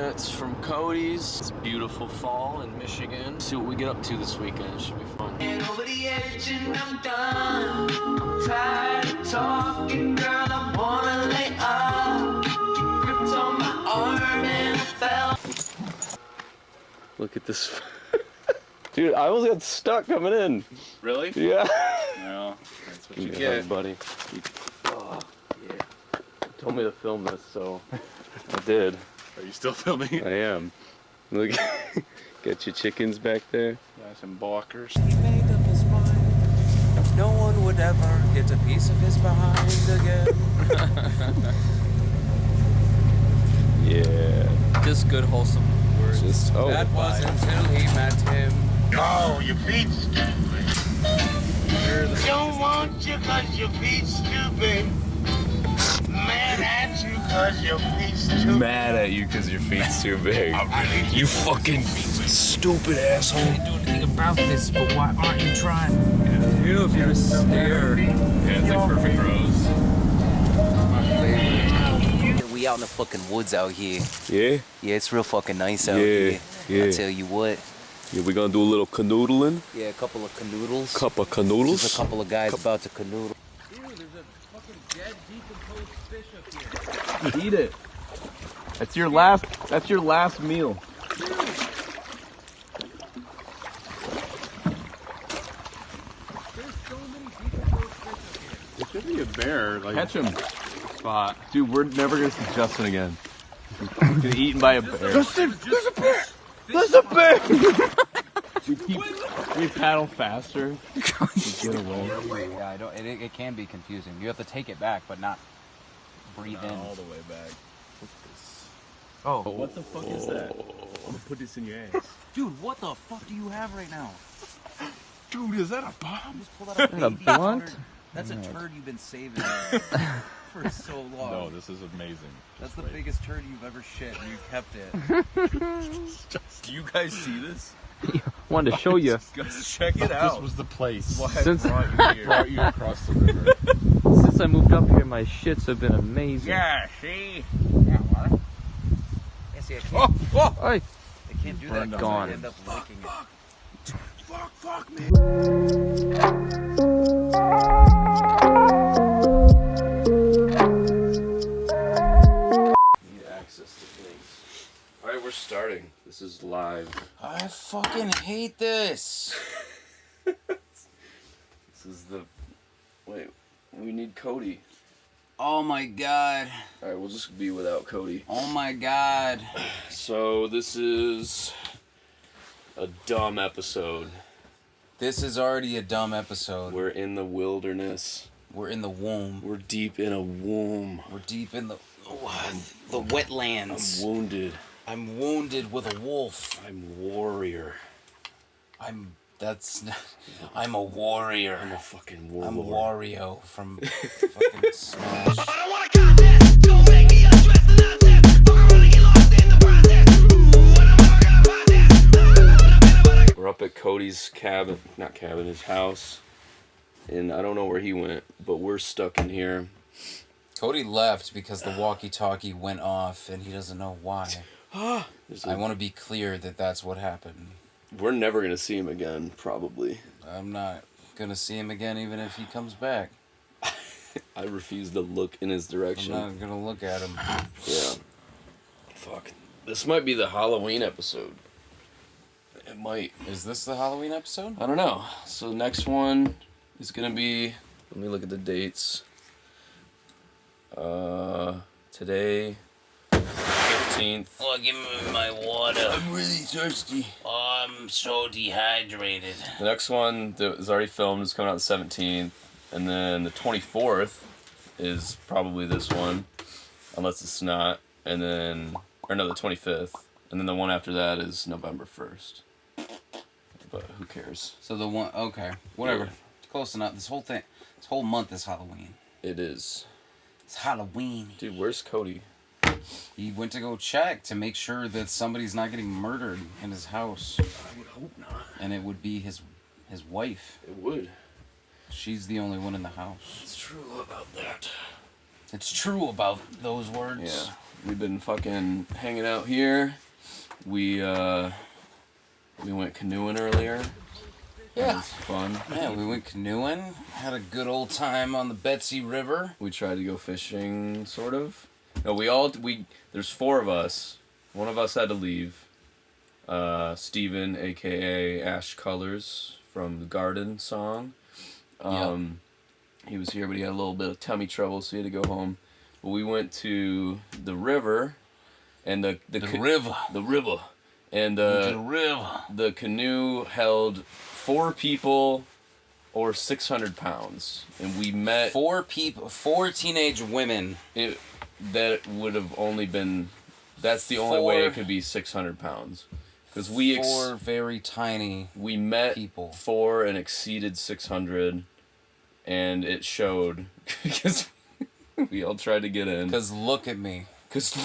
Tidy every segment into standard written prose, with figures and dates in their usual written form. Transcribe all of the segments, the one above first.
minutes from Codys. It's beautiful fall in Michigan. See what we get up to this weekend. It should be fun. And over the edge and I'm done. I'm tired of talking, girl. I wanna lay up. You gripped on my arm and I fell. Look at this. Dude, I almost got stuck coming in. Really? Yeah. Well, that's what you Hug, get. buddy. Oh, yeah. You told me to film this, so I did. Are you still filming? I am. Look, got your chickens back there. Yeah, some balkers. He made up his mind. No one would ever get a piece of his behind again. Yeah. Just good, wholesome words. Just, oh, that was until he met him. No, your feet stupid. Don't want you cause your feet stupid. Mad at you cause your feet stupid. Mad at you because your feet's too big. You fucking stupid asshole. I can't do anything about this, but why aren't you trying? Yeah. You know if you're a stare. Yeah, it's like perfect rose. My favorite. We out in the fucking woods out here. Yeah? Yeah, it's real fucking nice out here. Yeah. I tell you what. Yeah, we gonna do a little canoodling. Yeah, a couple of canoodles. Cup of canoodles. There's a couple of guys about to canoodle. Dude, there's a fucking dead, decomposed fish up here. Eat it. That's your last meal. There's so many decomposed fish up here. It should be a bear, like Catch him. spot. Dude, we're never gonna see Justin again. He's getting eaten by a bear. Justin, there's a bear! There's a bear! We paddle faster to get away. Yeah, I don't. It can be confusing. You have to take it back, but not breathe in. All the way back. Oh, What the fuck is that? I'm gonna put this in your ass. dude, what the fuck do you have right now? Dude, is that a bomb? Just pull out a baby blunt? powder. That's a turd you've been saving for so long. No, this is amazing. That's the biggest turd you've ever shit, and you kept it. Do you guys see this? Wanted to show you. Guys, check it out. This was the place. Why Since- I brought you here. Brought you across the river. Since I moved up here, my shits have been amazing. Yeah, see? Yeah, what? Yeah, see, I can't, Hey. I can't do that. Burned 'cause gone. I end up licking it. Fuck me. Need access to things. Alright, we're starting. This is live. I fucking hate this. This is the... Wait, we need Cody. Oh my god. Alright, we'll just be without Cody. Oh my god. So, this is a dumb episode. This is already a dumb episode. We're in the wilderness. We're in the womb. We're deep in a womb. We're deep in the I'm wetlands. wounded. I'm wounded with a wolf. I'm warrior. I'm a warrior. I'm a fucking I'm warlord. Wario from fucking Smash. I don't wanna contest. Don't make me undress the nonsense. Fuck, I'm gonna get lost in the process. When I'm never gonna find that. We're up at Cody's cabin, not cabin, his house. And I don't know where he went, but we're stuck in here. Cody left because the walkie-talkie went off and he doesn't know why. I want to be clear that that's what happened. We're never going to see him again, probably. I'm not going to see him again even if he comes back. I refuse to look in his I'm direction. not going to look at him. Yeah. Fuck. This might be the Halloween episode. It might. Is this the Halloween episode? I don't know. So the next one is going to be... Let me look at the dates. Today... 15th. Oh, give me my water. I'm really thirsty. Oh, I'm so dehydrated. The next one that was already filmed is coming out the 17th. And then the 24th is probably this one. Unless it's not. And then... Or no, the 25th. And then the one after that is November 1st. But who cares? So the one, okay, whatever. Yeah. Close enough. This whole month is Halloween. It is. It's Halloween. Dude, where's Cody? He went to go check to make sure that somebody's not getting murdered in his house. I would hope not. And it would be his wife. It would. She's the only one in the house. It's true about that. It's true about those words. Yeah. We've been fucking hanging out here. We went canoeing earlier. Yeah. It was fun. Yeah, we went canoeing. Had a good old time on the Betsy River. We tried to go fishing, sort of. No, there's 4 of us. One of us had to leave. Steven, a.k.a. Ash Colors from the Garden song. He was here, but he had a little bit of tummy trouble, so he had to go home. But we went to the river, and the river. And the canoe held 4 people or 600 pounds. And we met 4 teenage women. That would have only been, that's the only way it could be 600 pounds. Because 4 very tiny we met people. 4 and exceeded 600, and it showed because we all tried to get in. Because look at me. Because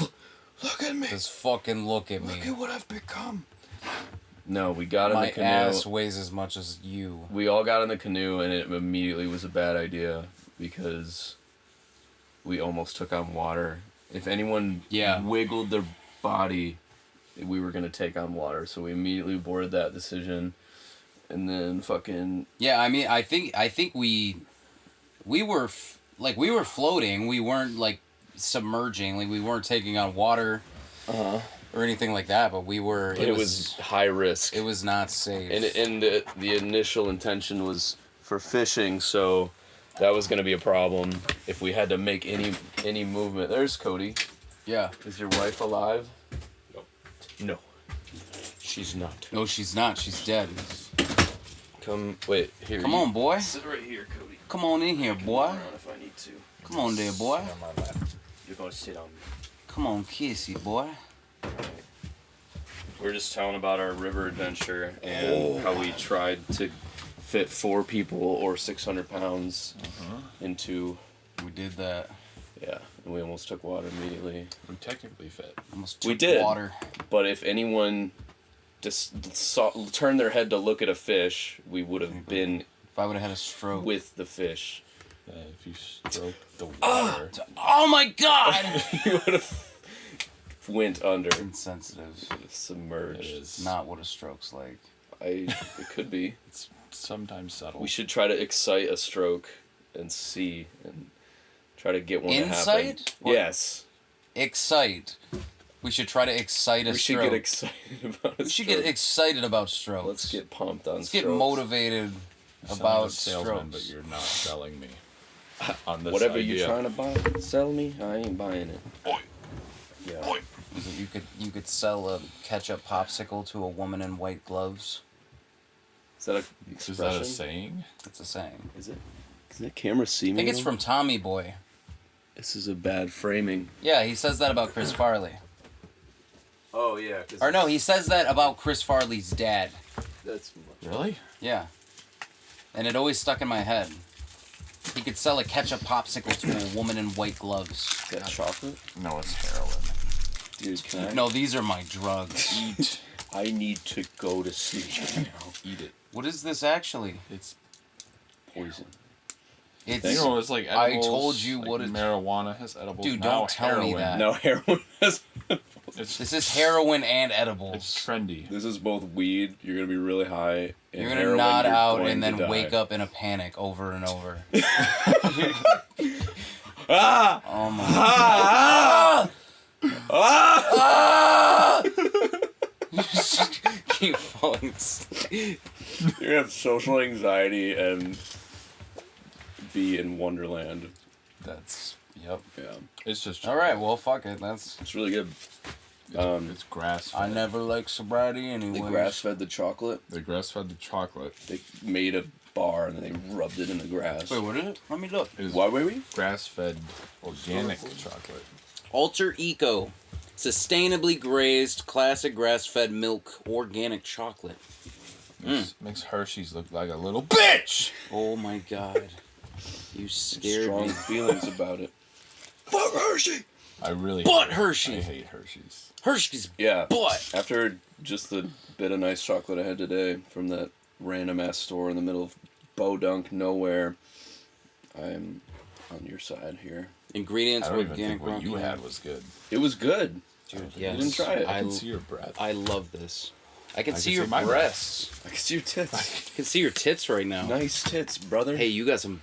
look at me. Because fucking look at me. Look at what I've become. No, we got in My the canoe. My ass weighs as much as you. We all got in the canoe, and it immediately was a bad idea because we almost took on water. If anyone wiggled their body, we were going to take on water. So we immediately boarded that decision. And then fucking... Yeah, I mean, I think we were floating. We weren't, like, submerging. Like, we weren't taking on water or anything like that, but we were... It was high risk. It was not safe. And the initial intention was for fishing, so that was going to be a problem if we had to make any movement. There's Cody. Yeah. Is your wife alive? No. She's not. No, she's not. She's dead. Come on, boy. Sit right here, Cody. Come on in here, boy. Around if I need to. Come on there, boy. On my lap. You're going to sit on me. Come on, kissy, boy. We're just telling about our river adventure and how we tried to fit 4 people or 600 pounds into... We did that. Yeah, and we almost took water immediately. We technically fit. Almost took we did, water. But if anyone just turned their head to look at a fish, we would have been... If I would have had a stroke. With the fish. If you stroked the water... Oh my god! You would have went under. Insensitive. Submerged. It's not what a stroke's like. It could be. It's sometimes subtle. We should try to excite a stroke and see and try to get one to happen. Insight? Yes. Excite. We should try to excite a stroke. We should get excited about a We should get excited about strokes. Let's get pumped on Let's strokes. get motivated about salesman, strokes. but you're not selling me on this Whatever idea. you're trying to sell me, I ain't buying it. Yeah. You could sell a ketchup popsicle to a woman in white gloves. Is that a expression? Is that a saying? It's a saying. Is it? Can that camera see me? I think it's from Tommy Boy. This is a bad framing. Yeah, he says that about Chris Farley. Oh yeah. Or no, he says that about Chris Farley's dad. That's Really? Yeah. And it always stuck in my head. He could sell a ketchup popsicle to a woman in white gloves. Is that chocolate? No, it's heroin. Dude, can I? No, these are my drugs. Eat. I need to go to sleep now. Eat it. What is this actually? It's Poison. It's. you know, it's like I edibles. told you like what it. marijuana has edibles. Dude, now don't tell me heroin. that. Now heroin has... This is heroin and edibles. It's trendy. This is both weed. You're gonna be really high. And You're gonna heroin, nod you're out going and then to die. wake up in a panic over and over. Ah! Oh my Ah! Ah! Keep falling asleep. You're gonna have social anxiety and be in Wonderland. That's yep. Yeah, It's just. All right, well, fuck it. That's. it's really good. It's grass. I never liked sobriety anyway. They grass fed the chocolate. They grass fed the chocolate. They made a bar and then they rubbed it in the grass. Wait, what is it? Let me look. It is Why were we? grass fed organic chocolate. Alter Eco, sustainably grazed, classic grass-fed milk, organic chocolate. Makes Hershey's look like a little bitch. Oh my god, you scared Strong me. feelings about it. Fuck Hershey! I really. But I Hershey, hate Hershey's. Hershey's Yeah. butt. After just the bit of nice chocolate I had today from that random ass store in the middle of Bodunk nowhere, I'm on your side here. Ingredients I don't even organic think what you raw had was good. It was good. Dude, You yes. didn't try it. I can see your breath. I love this. I can I see can your see my breasts. I can see your tits. I can see your tits right now. Nice tits, brother. Hey, you got some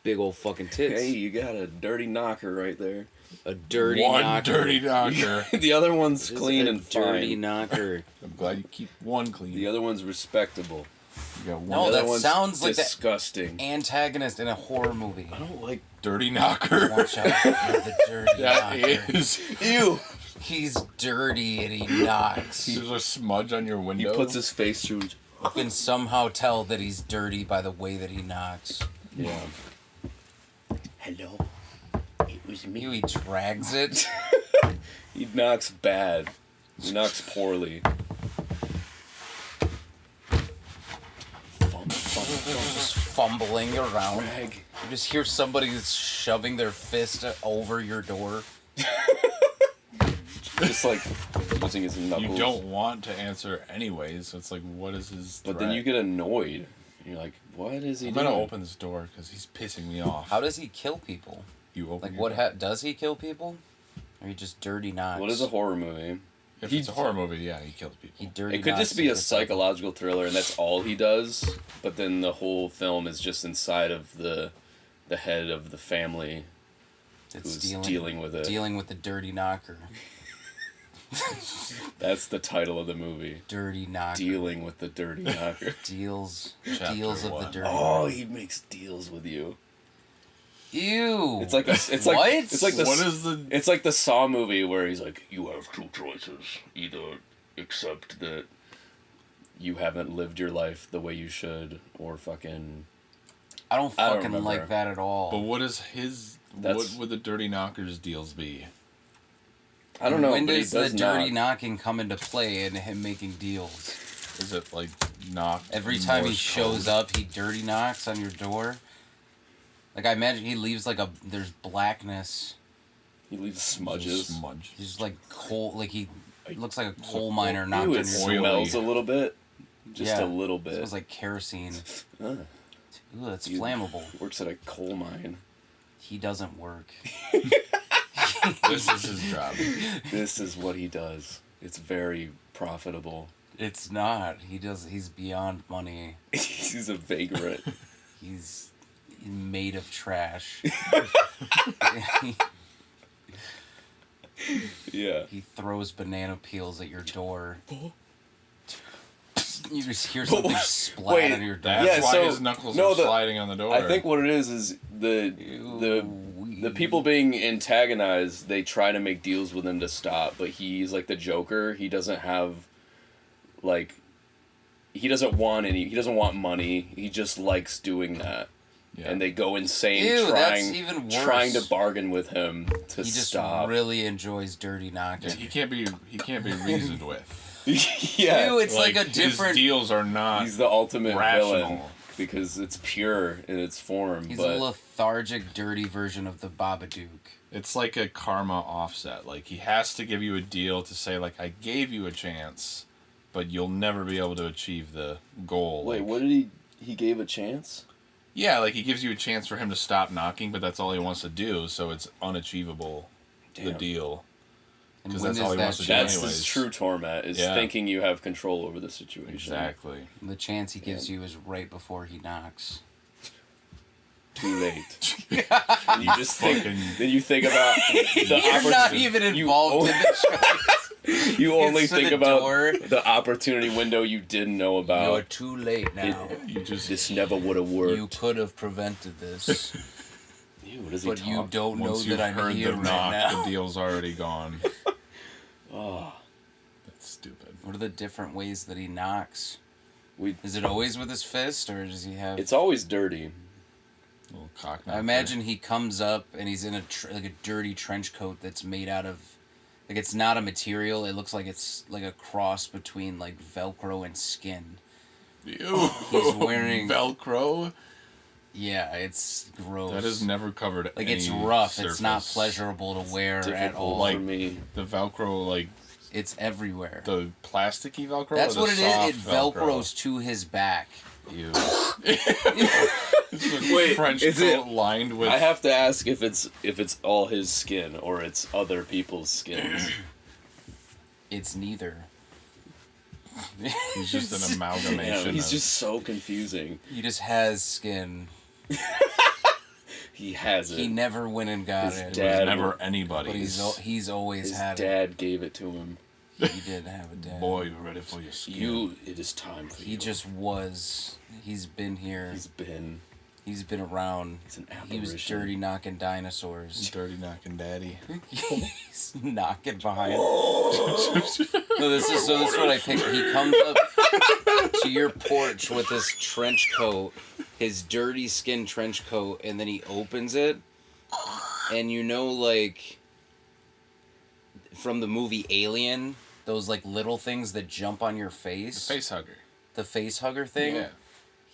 big old fucking tits. Hey, you got a dirty knocker right there. A dirty One knocker. dirty knocker. The other one's Just clean a and dirty fine. knocker. I'm glad you keep one clean. The other one's respectable. You got one No, the that other one's sounds like the disgusting. antagonist in a horror movie. I don't like. dirty knocker. Watch out for the dirty That knocker. is. Ew. He's dirty and he knocks. There's a smudge on your He window. puts his face through. You can somehow tell that he's dirty by the way that he knocks. Yeah. Hello. It was You, he drags it. He knocks bad. He knocks poorly. Just fumbling around. Drag. You just hear somebody shoving their fist over your door. Just like using his knuckles. You don't want to answer anyways. So it's like, what is his? But then you get annoyed. You're like, what is he I'm doing? gonna open this door because he's pissing me off. How does he kill people? You open? Like, your what door. does he kill people? Or he just dirty knocks? What is a horror movie? If it's a horror movie, yeah, he kills people. He dirty It could knocks just be a and gets psychological thriller, and that's all he does. But then the whole film is just inside of the head of the family It's who's dealing with it. Dealing with the dirty knocker. That's the title of the movie. Dirty knocker. Dealing with the dirty knocker. Deals Chapter of the one. dirty Oh, knocker. he makes deals with you. Ew. It's like it's What? like it's like the What is the? it's like the Saw movie where he's like, you have two choices. Either accept that you haven't lived your life the way you should, or fucking. I don't I don't fucking remember. like that at all. But what is his? That's- What would the dirty knockers deals be? I don't know. When but he does the does dirty knock. knocking come into play in him making deals? Is it like knock? Every time he Morse shows code? up, he dirty knocks on your door. Like, I imagine he leaves like there's blackness. He leaves Just smudges. smudge. He's just like coal, like he looks like a coal miner knocked Ew, on it your door. smells a little bit. Just Yeah. a little It bit. smells like kerosene. Ah, Ooh, it's You- flammable. works at a coal mine. He doesn't work. This is his job. This is what he does. It's very profitable. It's not. He's beyond money. He's a vagrant. He's made of trash. Yeah. He throws banana peels at your door. You just hear something splat Wait, on your door. That's Yeah, why so- his knuckles no, are the- sliding on the door. I think what it is the people being antagonized, they try to make deals with him to stop, but he's like the Joker. He doesn't have like he doesn't want money. He just likes doing that. Yeah. And they go insane Ew, that's even worse. trying to bargain with him to He just stop. really enjoys dirty knocking. he can't be reasoned with. Yeah. Ew, it's like a different. His deals are not. He's the ultimate rational. villain because it's pure in its form. He's but a lethargic, dirty version of the Babadook. It's like a karma offset. Like he has to give you a deal to say like I gave you a chance, but you'll never be able to achieve the goal. wait, like, what did he gave a chance? Yeah, like he gives you a chance for him to stop knocking, but that's all he wants to do, so it's unachievable. The Damn. deal. And 'Cause when that's does all he that wants to do chance- That's anyways. his true torment, is Yeah. thinking you have control over the situation. Exactly. The chance he gives you is right before he knocks. Too late. And you just think, Fucking- then you think about the You're not opportunity. even you involved only- in the choice. You only It's to think the about door. the opportunity window you didn't know You're about. too late now. You just This never would have worked. You could have prevented this, Ew, what does he but you talk? don't know once you've that I'm heard here the right knock, now. the deal's already gone. Oh, That's stupid. What are the different ways that he knocks? we. Is it always with his fist, or does he have? It's always dirty. Little cock I knocker. imagine he comes up and he's in like a dirty trench coat that's made out of, like it's not a material. It looks like it's like a cross between like Velcro and skin. Ew. He's wearing- Velcro. Yeah, it's gross. That has never covered. like any it's rough. It's not surface. pleasurable to wear at Difficult all. Like- for me. The Velcro, like It's everywhere. the plasticky Velcro. That's or the what it is. soft It velcros to his back. Ew. Wait, French is coat it? lined with. I have to ask if it's all his skin or it's other people's skins. It's neither. He's just an amalgamation. Damn, he's of, just so confusing. He just has skin. He has it. He never went and got His it. it was dad never But anybody's. he's always His had dad gave it to him. it. He did have a dad. Boy, you're ready for your skin. It is time for you. He just was. He's been here. He's Been around. He's an He was apparition. dirty knocking dinosaurs. Dirty knocking daddy. He's knocking behind. This is what I picture. He comes up to your porch with his trench coat, his dirty skin trench coat, and then he opens it, and like from the movie Alien, those like little things that jump on your face. Face hugger. The face hugger thing. Yeah.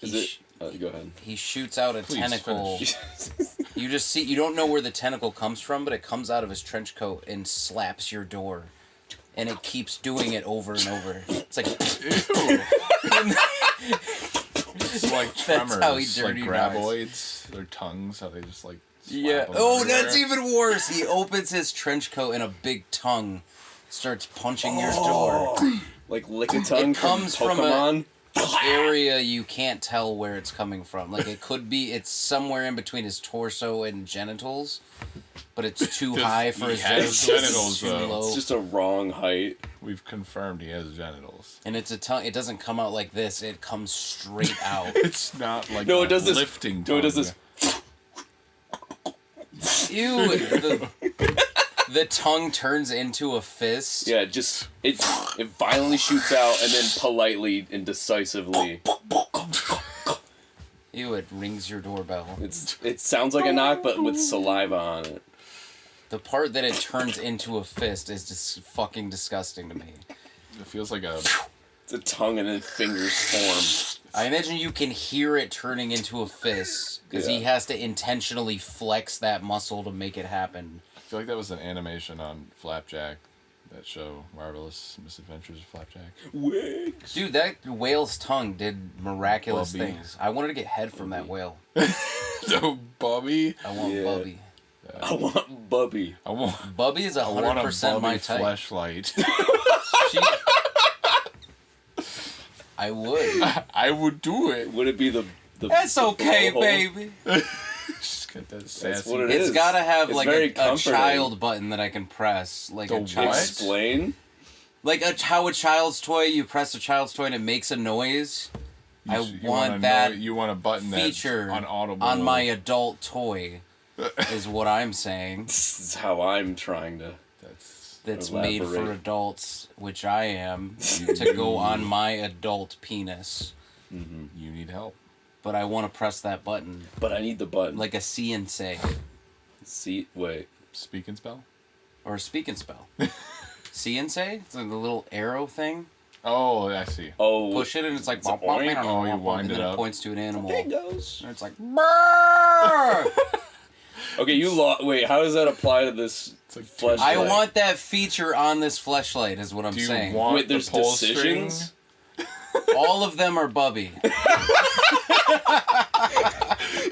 Is it? Go ahead. He shoots out a Please tentacle. finish. You just see, you don't know where the tentacle comes from, but it comes out of his trench coat and slaps your door. And it keeps doing it over and over. It's like, It's like tremors. That's how he like dirty graboids. Their tongues, how they just like. yeah. slap 'em Oh, everywhere. that's even worse. He opens his trench coat and a big tongue starts punching your door. Like Lickitung It comes from Pokemon. Area you can't tell where it's coming from. Like it's somewhere in between his torso and genitals, but it's too high for his he has genitals. genitals, Too though. low. It's just a wrong height. We've confirmed he has genitals. And it's a tongue. It doesn't come out like this. It comes straight out. It's not like No, a it does this. lifting No, it does tongue. this. Ew. The tongue turns into a fist. Yeah, it violently shoots out and then politely and decisively. Ew, it rings your doorbell. It sounds like a knock, but with saliva on it. The part that it turns into a fist is just fucking disgusting to me. It feels like a. It's a tongue and then fingers form. I imagine you can hear it turning into a fist because he Yeah. has to intentionally flex that muscle to make it happen. I feel like that was an animation on Flapjack, that show, Marvelous Misadventures of Flapjack. Wigs. Dude, that whale's tongue did miraculous Bubby. things. I wanted to get head from that whale. So, Bubby, I want Yeah. Bubby. I want Bubby. I want. Bubby is I want a 100% my Bubby type. fleshlight. She... I would. I would do it. Would it be the That's okay, blowhole? baby. Just get that sassy. That's what it It's is. gotta have It's like very a comforting. child button that I can press, like The a child, what? Explain. like how a child's toy. You press a child's toy and it makes a noise. I You want wanna that know, you want a button that's feature unaudible on my adult toy. Is what I'm saying. This is how I'm trying to. That's made for Elaborate. adults, which I am, to go on my adult penis. You need help. But I want to press that button But I need the button. like a see and say See, wait. Speak and spell. or a speak and spell. See and say? It's like the little arrow thing. Oh, I see. Oh, Push it and it's like It's a oink. Oh, you wind and it then up. it points to an animal. there it goes. And it's like "Brrr!" Okay, you lost. Wait, how does that apply to this It's like fleshlight? I want that feature on this fleshlight is what I'm Do you saying. want Wait, there's the pull decisions? string? All of them are Bubby.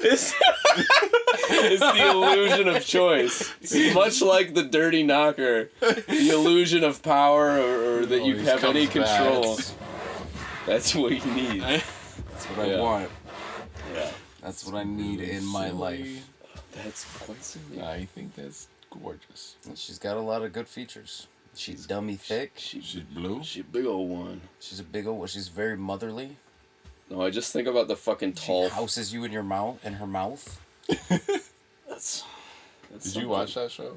It's, it's the illusion of choice. Much like the dirty knocker, the illusion of power or that you Always have any comes back. control. That's what you need. That's what Yeah. I want. Yeah. That's what I need in my life. That's quite silly. I think that's gorgeous. And she's got a lot of good features. She's dummy thick. She's blue. She a big old one. She's a big old. She's very motherly. No, I just think about the fucking She tall. houses you in your mouth. In her mouth. That's Did you watch that show?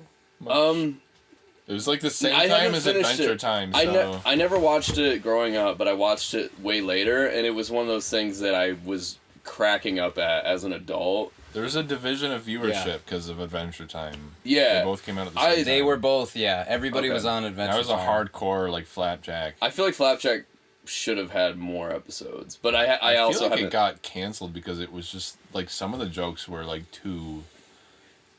It was like the same I time haven't as finished Adventure it. Time. So I never watched it growing up, but I watched it way later, and it was one of those things that I was cracking up at as an adult. there was a division of viewership because of Adventure Time. Yeah. They both came out at the same time. They were both. Yeah. Everybody Okay. was on Adventure. That was a Time. hardcore like Flapjack. I feel like Flapjack should have had more episodes, but I also feel like haven't. it got canceled because it was just like some of the jokes were like too.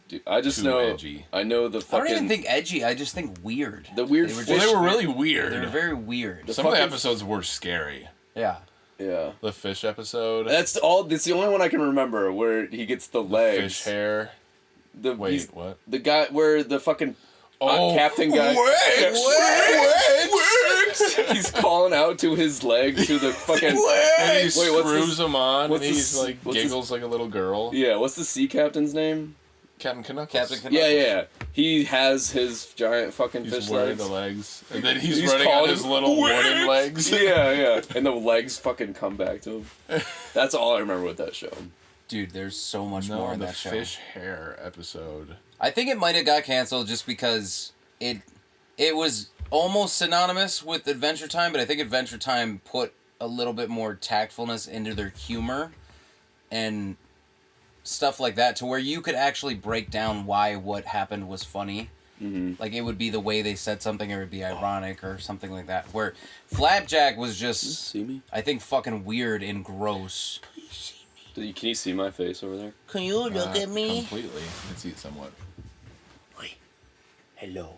Dude, I just too know. edgy. I know the I fucking. don't even think edgy. I just think weird. The weird They were fish- Well, they were really weird. They're very weird. The Some of the fucking- episodes were scary. Yeah. Yeah. The fish episode. That's the only one I can remember where he gets the legs. Fish hair. Wait, what? The guy where the fucking Oh, captain guy. Wait. He's calling out to his leg to the fucking. And he Wait, screws him on, what's and he's this- like what's giggles like a little girl. Yeah, what's the sea captain's name? Captain Canuckles. Captain Canuckles. Yeah. He has his giant fucking He's fish wearing legs. the legs, and then he's He's running on calling his him, little wooden legs. Yeah, and the legs fucking come back to him. That's all I remember with that show. Dude, there's so much No, more in the that show. fish hair episode. I think it might have got canceled just because it was almost synonymous with Adventure Time, but I think Adventure Time put a little bit more tactfulness into their humor and stuff like that, to where you could actually break down why what happened was funny. Mm-hmm. Like, it would be the way they said something, or it would be ironic or something like that. Where Flapjack was just, See me? I think, fucking weird and gross. Can you see my face over there? Can you look at me? Completely. I can see it somewhat. Hello.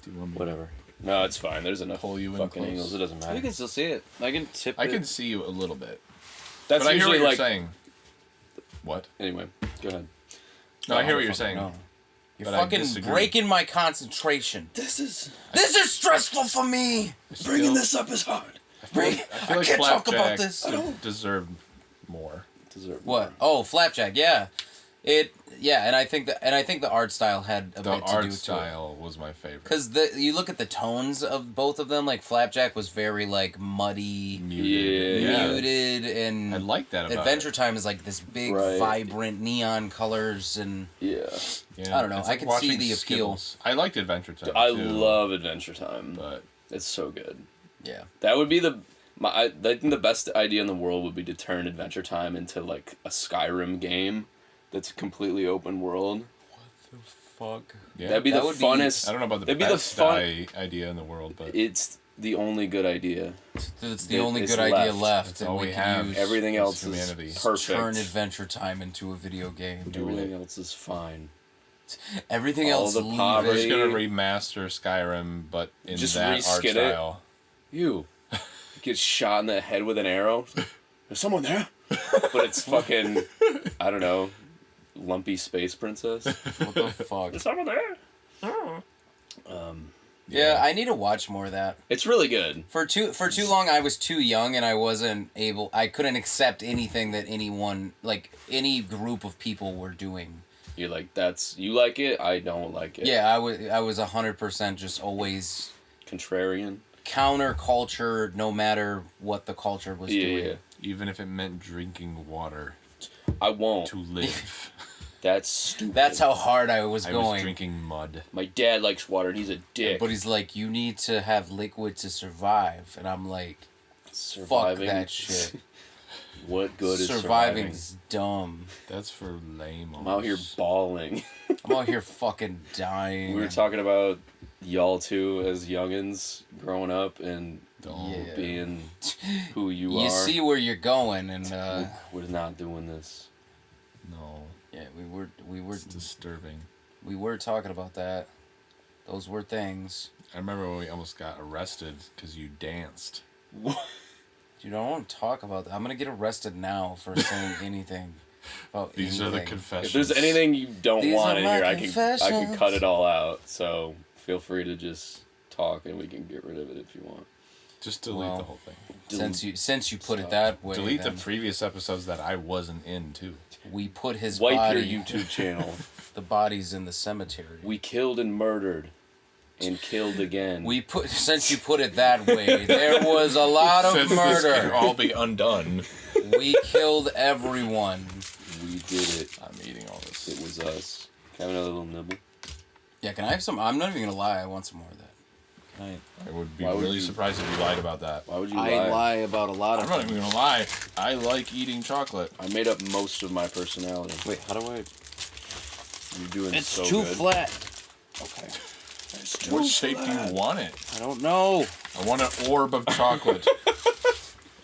Do you want me Whatever. No, it's fine. There's enough Pull you in fucking close. angles. It doesn't matter. You can still see it. I can tip I it. can see you a little bit. That's But I hear what usually you're like. saying. What? Anyway, go ahead. No, I hear what you're saying. No. You're But I fucking disagree. breaking my concentration. This is This is stressful for me. bringing this up is hard. I feel like can't talk about Flapjack this. deserved more. What? Oh, Flapjack. Yeah, and I think the art style had a The bit to do art to it. style was my favorite. Because you look at the tones of both of them, like Flapjack was very like muddy, Yeah. muted, and I like that about Adventure it. Time is like this big, Right. vibrant neon colors, and Yeah. Yeah, I don't know, it's I like can see watching the appeal. Skittles. I liked Adventure Time. I too, love Adventure Time. but It's so good. yeah. That would be I think the best idea in the world would be to turn Adventure Time into like a Skyrim game that's completely open world. Fuck. yeah, That'd be That the would be- funnest. I don't know about the That'd be the best fun- idea in the world, but It's the only good idea. It's the It- only it's good idea left. left. That's and all we can have. use Everything It's else humanity. is perfect. turn Adventure Time into a video game. Everything else is fine. Everything All else the leave we're just it. gonna remaster Skyrim, but in Just that art reskin it. style. You get shot in the head with an arrow. There's someone there. But it's fucking, I don't know, lumpy space princess. What the fuck? There's someone there. Yeah, I need to watch more of that. It's really good. For too long, I was too young, and I couldn't accept anything that anyone, like any group of people, were doing. You're like, you like it, I don't like it. Yeah, I was 100% just always Contrarian. counterculture, no matter what the culture was doing. Yeah. Even if it meant drinking water I won't. to live. That's stupid. That's how hard I was I going. was drinking mud. My dad likes water and he's a dick. But he's like, you need to have liquid to survive, and I'm like, Surviving. fuck that shit. What good is Surviving surviving? is dumb. That's for lame. I'm out here bawling. I'm out here fucking dying. We were talking about y'all two as youngins growing up and Yeah. being who you You are. see where you're going, and We're not doing this. No, yeah, we were it's disturbing. we were talking about that. Those were things. I remember when we almost got arrested because you danced. Dude, I don't want to talk about that. I'm gonna get arrested now for saying anything about These are the anything. confessions. If there's anything you don't These want are in my here, I can confessions. cut it all out. So feel free to just talk and we can get rid of it if you want. Just delete Well, the whole thing. Since you put it that way, Delete the then previous episodes that I wasn't in too. we put his Wipe body, your YouTube channel. the bodies in the cemetery. We killed and murdered and killed again. Since you put it that way, there was a lot of Since this can murder. all be undone. We killed everyone. We did it. I'm eating all this. It was us. Can I have another little nibble? Yeah, can I have some? I'm not even gonna lie. I want some more of that. I would be Why would really you- surprised if you lied about that. Why would you I lie? lie about a lot I'm of not things. even gonna lie. I like eating chocolate. I made up most of my personality. Wait, how do I? You're doing It's so too good. flat. Okay. What shape do you want it? I don't know. I want an orb of chocolate.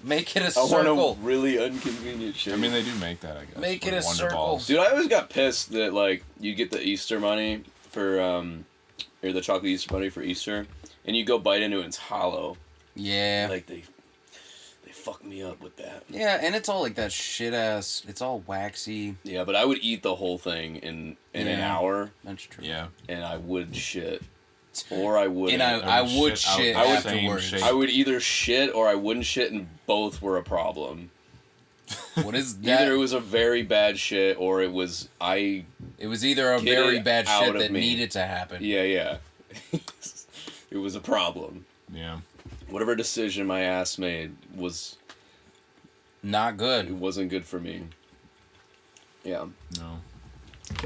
Make it a I circle. want a really inconvenient shape. I mean, they do make that, I guess. Make it with a Wonder circle. Balls. Dude, I always got pissed that like you get the Easter money for or the chocolate Easter bunny for Easter, and you go bite into it and it's hollow. Yeah. Like they fuck me up with that. Yeah, and it's all like that shit ass. It's all waxy. Yeah, but I would eat the whole thing in an hour. That's true. Yeah. And I would shit. Or I wouldn't. And I would shit afterwards. I would either shit or I wouldn't shit, and both were a problem. What is that? Either it was a very bad shit or it was It was either a Get very it bad out shit of that me. needed to happen. Yeah. It was a problem. Yeah. Whatever decision my ass made was Not it good. wasn't good for me. Yeah. No.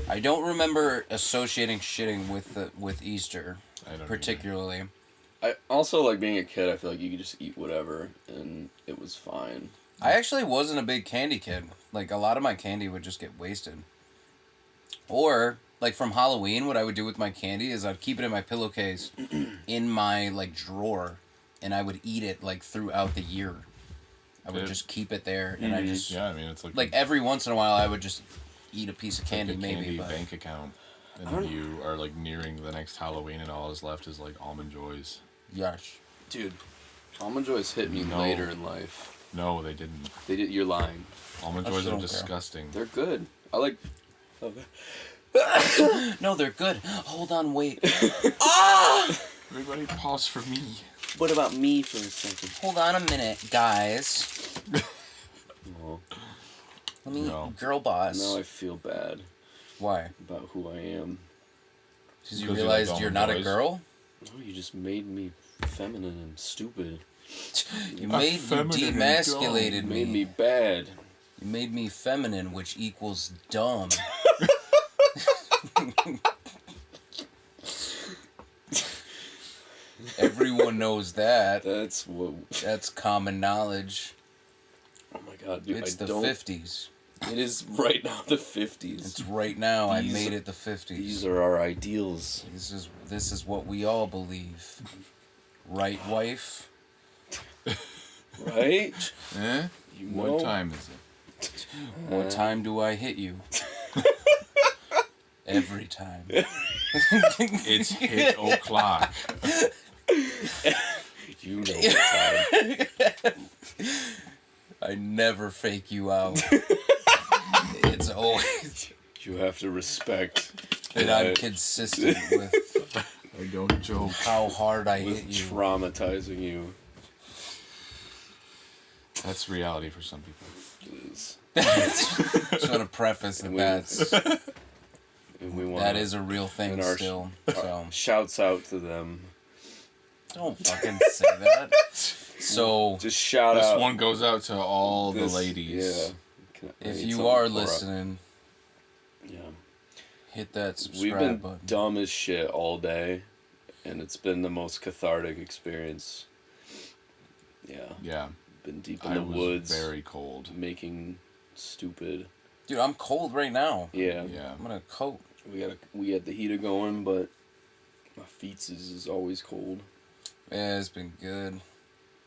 I don't remember associating shitting with Easter, I don't particularly. I also, like, being a kid, I feel like you could just eat whatever and it was fine. I actually wasn't a big candy kid. Like, a lot of my candy would just get wasted. Or, like, from Halloween, what I would do with my candy is I'd keep it in my pillowcase in my, like, drawer, and I would eat it, like, throughout the year. I would just keep it there, and I just... Yeah, I mean, it's like, every once in a while, I would just eat a piece of candy, like a maybe. candy But bank account. And you are, like, nearing the next Halloween, and all that's left is, like, Almond Joys. Yes. Dude, Almond Joys hit me No. later in life. No, they didn't. They did. You're lying. Almond I Joys still are don't care. disgusting. They're good. I like... No, they're good. Hold on, wait. Everybody pause for me. What about me for a second? Hold on a minute, guys. Oh, Let me... No. Girl boss. now I feel bad Why? about who I am. Because you Because you realized like you're Almond not a Joys? girl? No, you just made me feminine and stupid. You demasculated You me. made me bad. You made me feminine, which equals dumb. Everyone knows that. That's what... That's common knowledge. Oh my god, dude, It's I the don't... 50s. It is right now the 50s. It's right now. I These- made it the 50s. These are our ideals. This is what we all believe. Right, wife? Right? Eh? You What know? time is it? What time do I hit you? Every time. It's hit o'clock. You know what time. I never fake you out. It's always You have to respect that I'm consistent with I don't joke. how hard I with hit you. traumatizing you. That's reality for some people. It is. Just want to preface that And we want that is a real thing and our- still. So shouts out to them. don't fucking say that. So Just shout This out. one goes out to all this- the ladies. Yeah. I if need you something are to pour up. listening, Yeah. hit that We've subscribe been button. dumb as shit all day, and it's been the most cathartic experience. Yeah. Yeah. Been deep in I the was woods, very cold. making stupid. Dude, I'm cold right now. Yeah. Yeah. I'm gonna coat. We had the heater going, but my feet is always cold. Yeah, it's been good.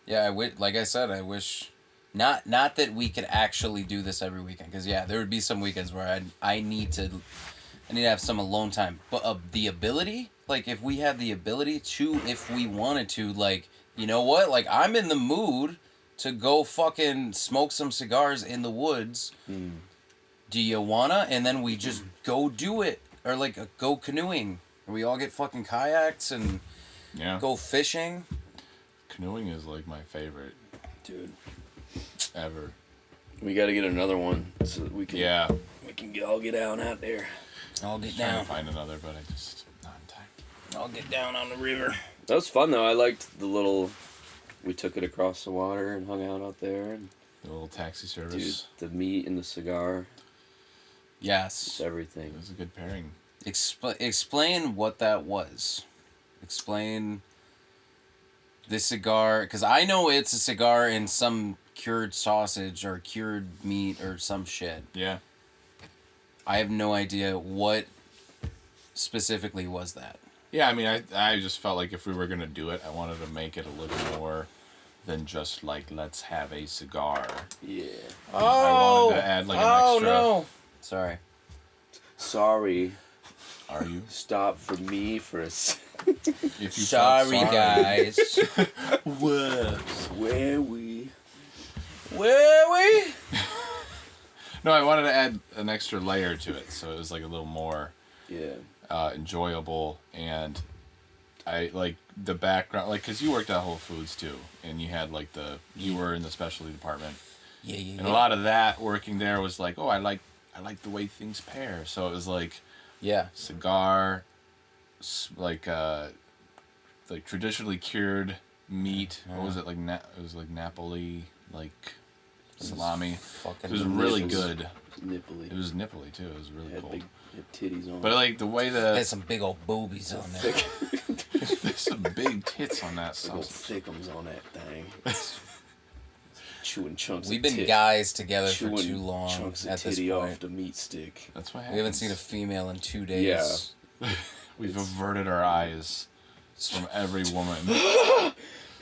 Yeah, like I said, I wish not that we could actually do this every weekend, because yeah, there would be some weekends where I need to have some alone time. But the ability, like if we had the ability to, if we wanted to, like, you know what, like I'm in the mood to go fucking smoke some cigars in the woods. Do you wanna? And then we just go do it, or like go canoeing. We all get fucking kayaks and Yeah. go fishing. Canoeing is like my favorite Dude, ever. we got to get another one so that we can all get out there. I'll get Trying down. to find another, but I just not in time. I'll get down on the river. That was fun though. I liked the little. We took it across the water and hung out there. And The little taxi dude, service. the meat and the cigar, Yes. it's everything. It was a good pairing. Explain what that was. Explain the cigar, because I know it's a cigar in some cured sausage or cured meat or some shit. Yeah. I have no idea what specifically was that. Yeah, I mean, I just felt like if we were going to do it, I wanted to make it a little more than just like, let's have a cigar. Yeah. I wanted to add like an extra. no! Sorry. Sorry. Are you? Stop for me for a second. If you Sorry, felt guys. Where we? Where we? No, I wanted to add an extra layer to it, so it was like a little more enjoyable, and I like the background, like, because you worked at Whole Foods too, and you had like you were in the specialty department. Yeah. And a lot of that working there was like, oh, I like the way things pair. So it was like, cigar, like traditionally cured meat. What was it like? It was like Napoli, like salami. It was really good. Nipply. It was nipply too. It was really cool. Big titties on. But like the way Had some big old boobies on there. there's some big tits on that Big old sausage. thickums on that thing. Chewing chunks. We've of been tit. guys together Chewing for too long chunks of at this titty point. off the meat stick. That's what happens. We haven't seen a female in 2 days. We've averted our eyes from every woman.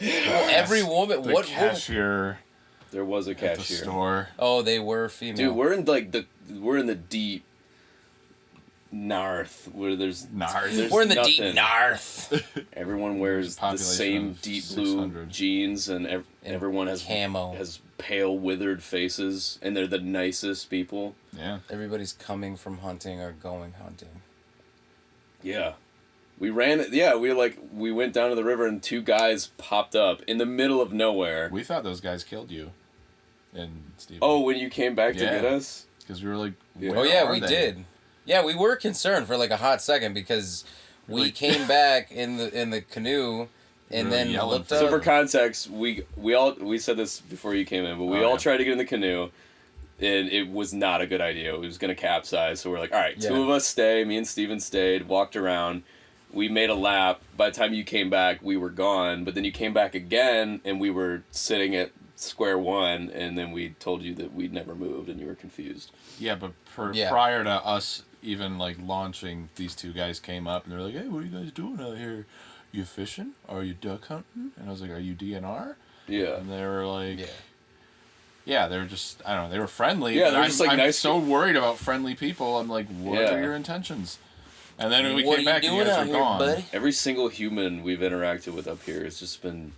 Every woman. The What? cashier There was a at the cashier. store. Oh, they were female. Dude, we're in the deep north where there's Narth. We're in the nothing. deep north. Everyone wears the Population same of deep blue 600. jeans, and everyone has camo. has pale, withered faces, and they're the nicest people. Yeah. Everybody's coming from hunting or going hunting. Yeah, we ran. Yeah, we went down to the river, and 2 guys popped up in the middle of nowhere. We thought those guys killed you. And Steve. Oh, when you came back to Yeah. get us. Because we were like, Yeah. where Oh yeah, are we they? did. Yeah, we were concerned for like a hot second because we Like- came back in the canoe and Really then yelling looked for up. So for context, we said this before you came in, but we all tried to get in the canoe, and it was not a good idea. It was going to capsize, so we're like, all right, 2 of us stay. Me and Steven stayed, walked around. We made a lap. By the time you came back, we were gone. But then you came back again, and we were sitting at square one, and then we told you that we'd never moved, and you were confused. Yeah, but prior to us even like launching, these 2 guys came up and they're like, hey, what are you guys doing out here? You fishing? Are you duck hunting? And I was like, are you DNR? Yeah. And they were like, yeah, they were just, I don't know, they were friendly. Yeah, but they were just like I'm nice so worried about friendly people. I'm like, what Yeah. are your intentions? And then when we What came are back, you you doing guys out were here, gone. buddy? Every single human we've interacted with up here has just been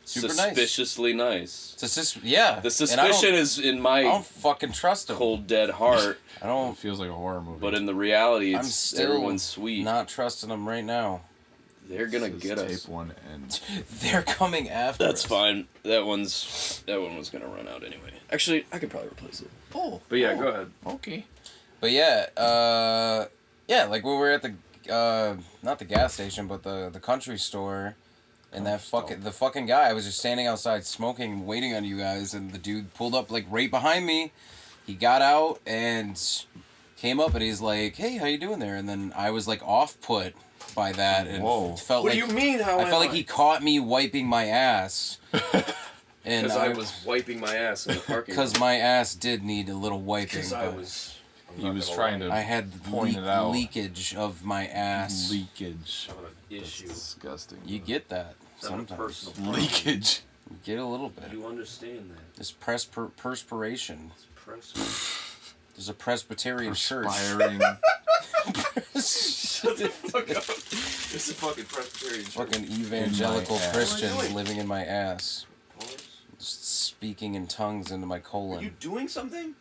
Super nice. suspiciously nice. The The suspicion is in I my don't fucking trust them. cold, dead heart, I It don't. feels like a horror movie. but in the reality, I'm it's still everyone's sweet. not trusting them right now. They're gonna This is get us. tape 1 and They're coming after That's us. fine. That one was gonna run out anyway. Actually, I could probably replace it. oh, But yeah, go ahead. okay. But yeah, like when we were at the not the gas station, but the country store, and the fucking guy, I was just standing outside smoking, waiting on you guys, and the dude pulled up like right behind me. He got out and came up, and he's like, "Hey, how you doing there?" And then I was like off put by that, and Whoa. felt What like do you mean? How I felt like he caught me wiping my ass. And Because I was wiping my ass in the parking lot. because my ass did need a little wiping. Because I but was. He was trying to I had point it out. leakage of my ass. leakage. Issue. Disgusting. You get that sometimes. Leakage. You get a little bit. You understand that? It's perspiration. There's a Presbyterian church. Perspiring. Shut the fuck up. It's a fucking Presbyterian church. Fucking evangelical In my ass. Christians What are you doing? living in my ass. Just speaking in tongues into my colon. Are you doing something?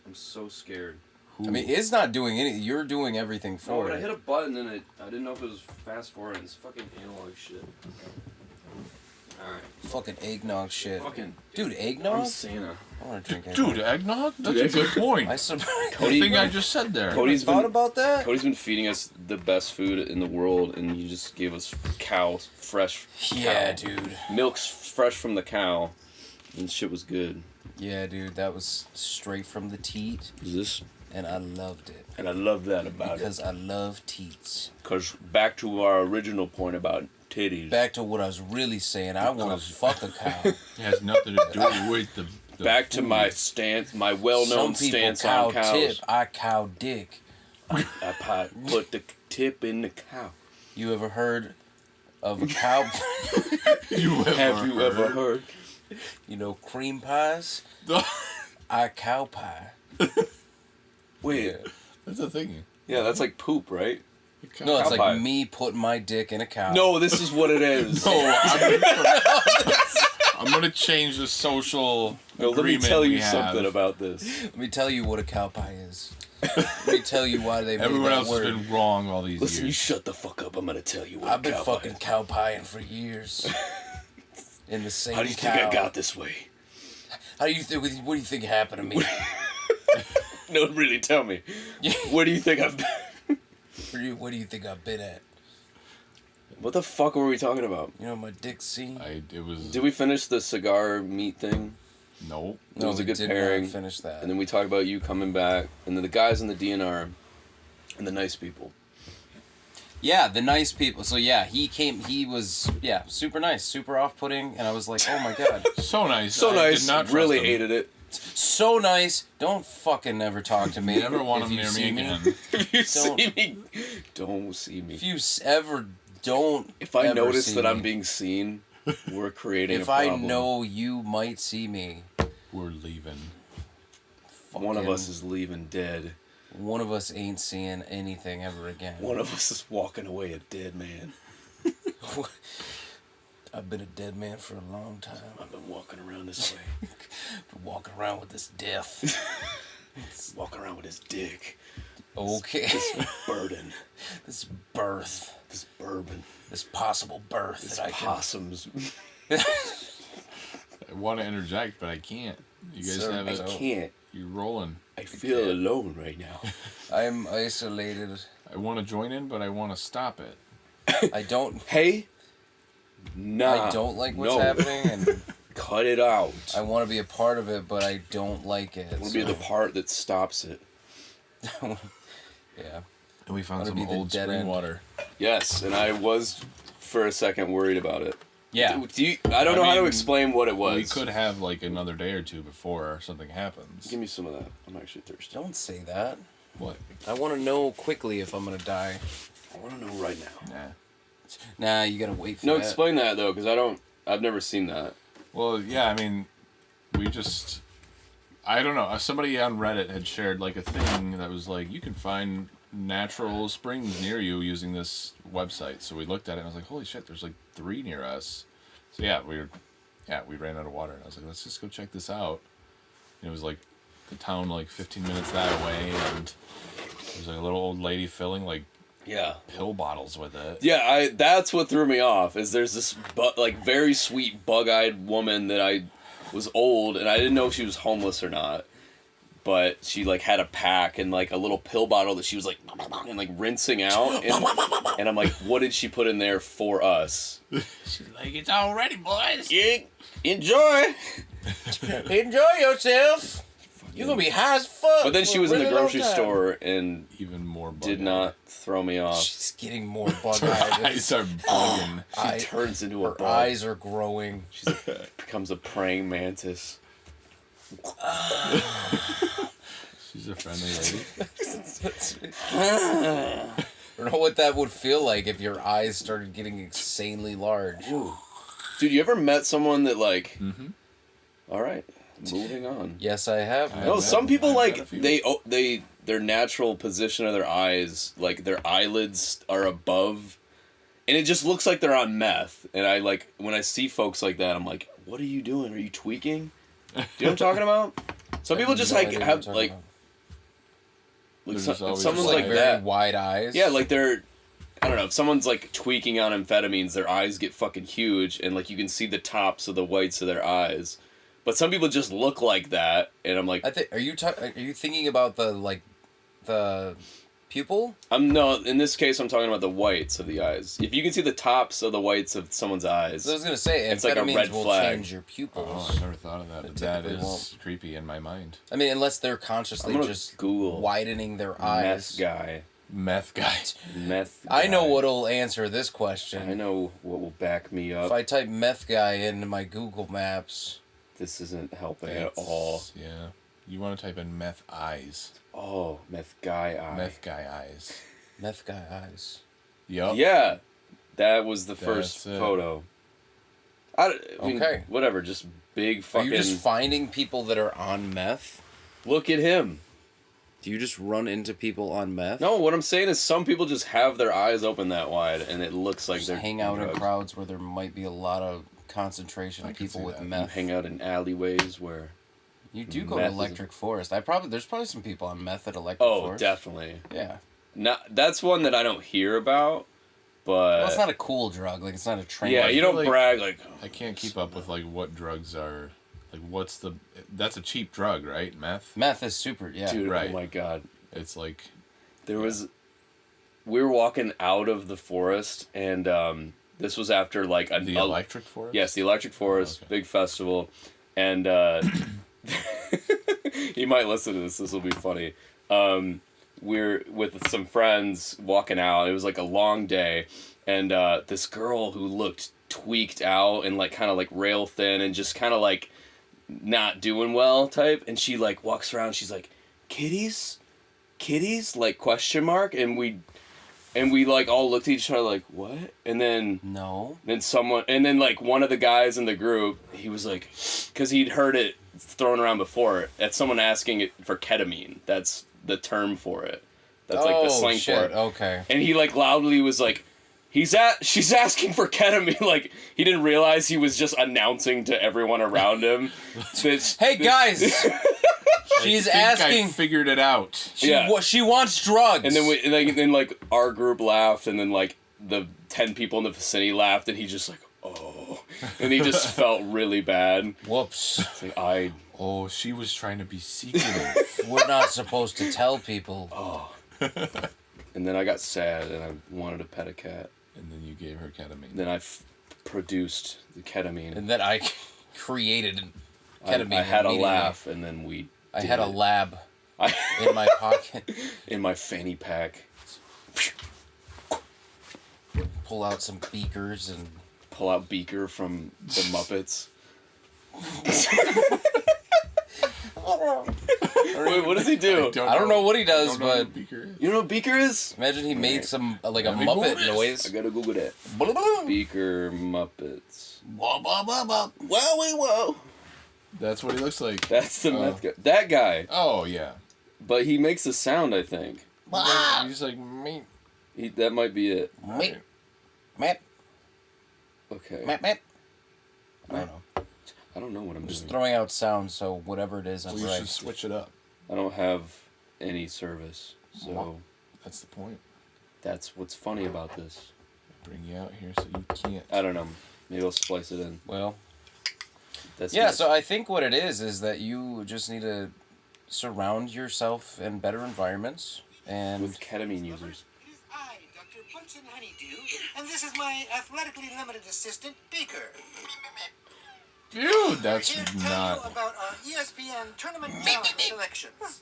I'm so scared. I mean, it's not doing anything. You're doing everything No, for but I it. hit a button and I didn't know if it was fast forward. It's fucking analog shit. Alright. Fucking eggnog shit. Fucking. Dude, I'm eggnog? Santa. I want to drink eggnog. Dude, eggnog? That's a good point. I sub- The thing I just said there. Cody's thought been, about that? Cody's been feeding us the best food in the world, and he just gave us fresh Yeah, cow. dude. Milk's fresh from the cow, and shit was good. Yeah, dude, that was straight from the teat, Is this? and I loved it. And I love that about Because I love teats. Because back to our original point about titties. Back to what I was really saying, I want to fuck a cow. It has nothing to do with the Back to food. my stance, my well-known Some people stance cow on cows. tip, I cow dick. I put the tip in the cow. You ever heard of a cow? Have you ever heard? You know, cream pies? I cow pie. Wait, Yeah. That's a thing. yeah, that's like poop, right? No, it's Cow like pie. me putting my dick in a cow. No, this is what it is. No, I'm gonna change the social Let me agreement tell you we have. something about this. Let me tell you what a cow pie is. Let me tell you why they made Everyone that else word. has been wrong all these Listen, you years. shut the fuck up. I'm gonna tell you what I've been cow fucking pie cow pieing for years. In the same is. How do you cow. think I got this way? How do you think? What do you think happened to me? No, really, tell me. Where do you think I've been? What do you think I've been at? What the fuck were we talking about? You know my dick scene. It was. Did we finish the cigar meat thing? Nope. It was a good pairing. Finish that. And then we talked about you coming back, and then the guys in the DNR, and the nice people. Yeah, the nice people. So yeah, he came. He was super nice, super off-putting, and I was like, oh my god, So nice. So I nice. Did not trust Really him. hated it. so nice. Don't fucking ever talk to me. Never want if him you near see me again. If you Don't- see me, don't see me. If you ever don't. If I ever notice see that me. I'm being seen, we're creating If a I problem. know you might see me, We're leaving. One of fucking- us is leaving dead. one of us ain't seeing anything ever again. One of us is walking away a dead man. I've been a dead man for a long time. I've been walking around this way. Been walking around with this death. Walking around with his dick. Okay. This burden. This birth. This bourbon. This possible birth This that I can. possums. I want to interject, but I can't. You guys Sir, have I it. can't. You're rolling. I feel alone right now. I'm isolated. I want to join in, but I want to stop it. I don't. Hey? Nah. I don't like what's no. happening, and Cut it out. I want to be a part of it, but I don't like it. I want to be the part that stops it. Yeah. And we found Wanna some be the old dead spring end. water. Yes, and I was for a second worried about it. Yeah. I don't know how to mean, explain what it was. We could have like another day or two before something happens. Give me some of that. I'm actually thirsty. Don't say that. What? I want to know quickly if I'm gonna die. I want to know right now. Nah. Nah, you gotta wait for No, that. explain that though, because I've never seen that. Well, yeah, I mean, I don't know. Somebody on Reddit had shared like a thing that was like, you can find natural springs near you using this website. So we looked at it and I was like, holy shit, there's like 3 near us. So yeah, we ran out of water and I was like, let's just go check this out. And it was like the town like 15 minutes that way, and there was like a little old lady filling like Yeah. pill bottles with it. Yeah, that's what threw me off. Is there's this very sweet bug-eyed woman that I was old and I didn't know if she was homeless or not, but she like had a pack and like a little pill bottle that she was like and like rinsing out, and I'm like, what did she put in there for us? She's like, it's all ready, boys. Yeah, enjoy. Enjoy yourself. You're gonna be high as fuck. But then she for a was in the really long grocery time. store and Even more did bug-eyed. not throw me off. She's getting more bug-eyed. Eyes are bugging. She turns into a Her bug. eyes are growing. She becomes a praying mantis. She's a friendly lady. I don't know what that would feel like if your eyes started getting insanely large. Dude, you ever met someone that like? Mm-hmm. All right, moving on. Yes, I have. I No, met- some people I've like met a few. their natural position of their eyes, like their eyelids are above, and it just looks like they're on meth. And I like when I see folks like that, I'm like, what are you doing? Are you tweaking? Do you know what I'm talking about? Some people just No like idea what have you're talking like, about. like They're so, just if always someone's just, like very that. wide eyes. Yeah, like they're, I don't know, if someone's like tweaking on amphetamines, their eyes get fucking huge and like you can see the tops of the whites of their eyes. But some people just look like that, and I'm like, I think. Are you thinking about the pupil? no, in this case I'm talking about the whites of the eyes. If you can see the tops of the whites of someone's eyes, So I was gonna say It's like a amphetamines red will flag. change your pupils. Oh, I never thought of that. But that typically is won't. creepy in my mind. I mean, unless they're consciously I'm gonna just Google widening their eyes. meth guy. Meth guy. Meth I know guy. what'll answer this question. I know what will back me up. If I type meth guy into my Google Maps, This isn't helping at That's- all. Yeah. You want to type in meth eyes. Oh, meth guy eye. Meth guy eyes. meth guy eyes. Yup. Yeah, that was the first That's it. photo. I mean, Okay. whatever, just big Are fucking... you just finding people that are on meth? Look at him. Do you just run into people on meth? No, what I'm saying is some people just have their eyes open that wide, and it looks like Just they're hang out in drugged. crowds where there might be a lot of concentration I of can people see with that. You meth. hang out in alleyways where. You do go to Meth is- Electric Forest. There's probably some people on meth at Electric Oh, Forest. definitely. Yeah. That's one that I don't hear about, but Well, it's not a cool drug. Like, it's not a train. yeah, wreck. you feel don't like- brag like. I can't keep up with like what drugs are, like what's the, that's a cheap drug, right? Meth. Meth is super, yeah. Dude, Right. oh my god. It's like, We were walking out of the forest, and this was after like the Electric Forest. Yes, the Electric Forest, okay. big festival, and you might listen to this. This will be funny. We're with some friends walking out. It was like a long day, and this girl who looked tweaked out and like kind of like rail thin and just kind of like not doing well type, and she like walks around. She's like, "Kitties, like question mark," and we like all looked at each other like, what? And then No. then like one of the guys in the group, he was like, because he'd heard it thrown around before, that's someone asking it for ketamine. That's the term for it. That's like the slang shit. for it. Okay. And he like loudly was like, she's asking for ketamine. Like he didn't realize he was just announcing to everyone around him. Hey guys, she's I asking. figured it out. She wants drugs. And then like our group laughed, and then like the 10 people in the vicinity laughed, and he just like, oh, and he just felt really bad. Whoops. It's like Oh, she was trying to be secretive. We're not supposed to tell people. and then I got sad, and I wanted to pet a cat. And then you gave her ketamine. Then I produced the ketamine. And then I created ketamine. I had a immediately. laugh, and then we. I did had a it. lab in my pocket. in my fanny pack. Pull out some beakers and Pull out Beaker from the Muppets. Wait, what does he do? I don't know what he does, I don't know but who Beaker is. You know what Beaker is? imagine he made some like a Let me Muppet Google this. I noise. gotta Google that. Beaker Muppets. Whoa. That's what he looks like. That's the meth guy. That guy. Oh yeah. But he makes a sound, I think. He's like me. That might be it. Meep, meep, Okay. meep, meep. I don't know. I don't know what I'm Just doing. throwing out sounds, so whatever it is, I'm We right. should switch it up. I don't have any service. So That's the point. that's what's funny about this. Bring you out here so you can't. I don't know. Maybe I'll splice it in. Well, That's yeah, it. so I think what it is that you just need to surround yourself in better environments and With ketamine users. It is I, Dr. Bunsen Honeydew, and this is my athletically limited assistant, Beaker. Dude, that's Here to tell you not. about our ESPN tournament challenge selections.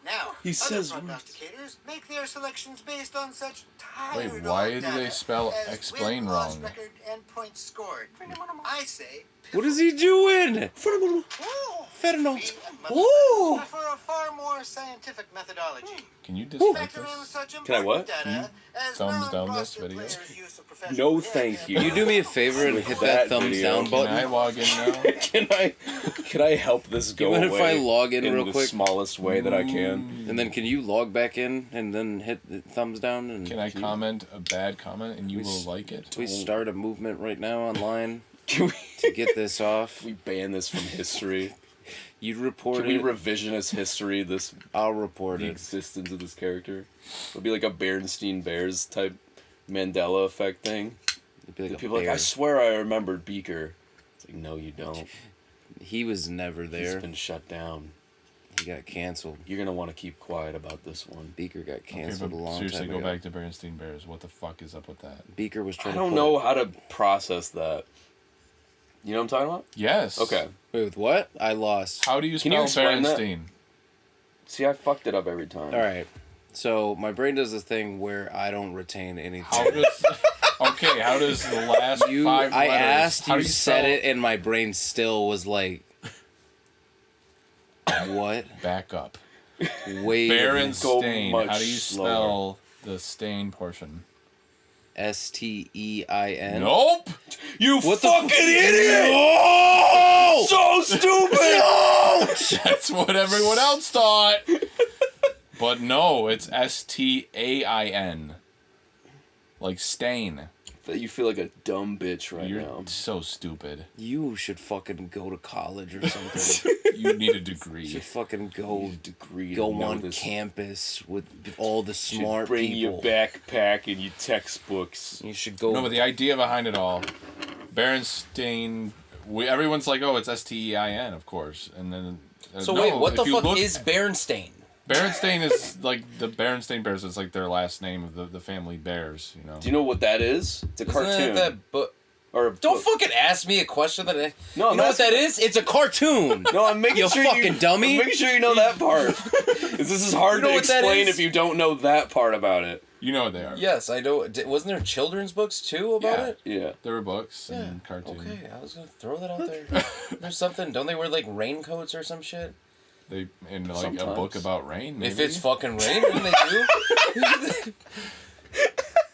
Now, He other says prognosticators make their selections based on such tired Wait, why old did they data spell as explain win-loss wrong? record and points scored. I say, what is he doing? Fentanyl. Ooh. Prefer a far more scientific methodology. Can you dismiss Factor in this? such Can I what? important data as thumbs down this non-roster video? players' use of professional No, hair thank care. you. Can you do me a favor and With hit that that thumbs video, down Can button? I log in now? Can I help this go You mind away? if I log in real the quick? smallest way that I can. And then can you log back in and then hit the thumbs down and Can I comment a bad comment and you will like it? we start a movement right now online Can to get this off? we ban this from history? You report Can we it. revisionist history this I'll report the it. existence of this character? It'll be like a Berenstein Bears type Mandela effect thing. It'd be like The a people are like, bear. I swear I remembered Beaker. It's like, no, you don't. He was never He's there. been shut down. He got canceled. You're gonna want to keep quiet about this one. Beaker got Okay, canceled but a long seriously, time go ago. back to Berenstein Bears. What the fuck is up with that? Beaker was I trying don't to know how to process that. You know what I'm talking about? Yes. Okay. Wait, with what? I lost. How do you Can you spell explain that? Berenstein? See, I fucked it up every time. All right. So my brain does this thing where I don't retain anything. How does? Okay, how does the last 5 letters? I asked, how you do said spell- it, and my brain still was like, what? Back up. Wait. a minute. Berenstain. much How do you slower. spell the stain portion? STEIN. Nope. You What the fucking fuck? idiot! Oh! So stupid! That's what everyone else thought. But no, it's STAIN. Like stain. You feel like a dumb bitch right You're now. so stupid. You should fucking go to college or something. You need a You degree. should fucking go Degree go to know on this. campus with all the smart Bring people. your backpack and your textbooks. You should go. No, but the idea behind it all, Berenstain. Everyone's like, oh, it's Stein, of course, and then. so no, wait, what the if you fuck look- is Berenstain? Berenstain is like the Berenstain Bears. It's like their last name of the family Bears. You know. Do you know what that is? It's a cartoon. Isn't that but or a don't book. fucking ask me a question that I. No, you know what that is? It's a cartoon. No, I'm making You sure fucking dummy. I'm making sure you know that part. 'Cause this is hard You know to what that explain is? if you don't know that part about it. You know what they are. Yes, I know. Wasn't there children's books too about Yeah. it? Yeah. There were books and cartoons. Okay, I was gonna throw that out there. There's something. Don't they wear like raincoats or some shit? They in like a Sometimes. book about rain. Maybe? If it's fucking rain, then they do.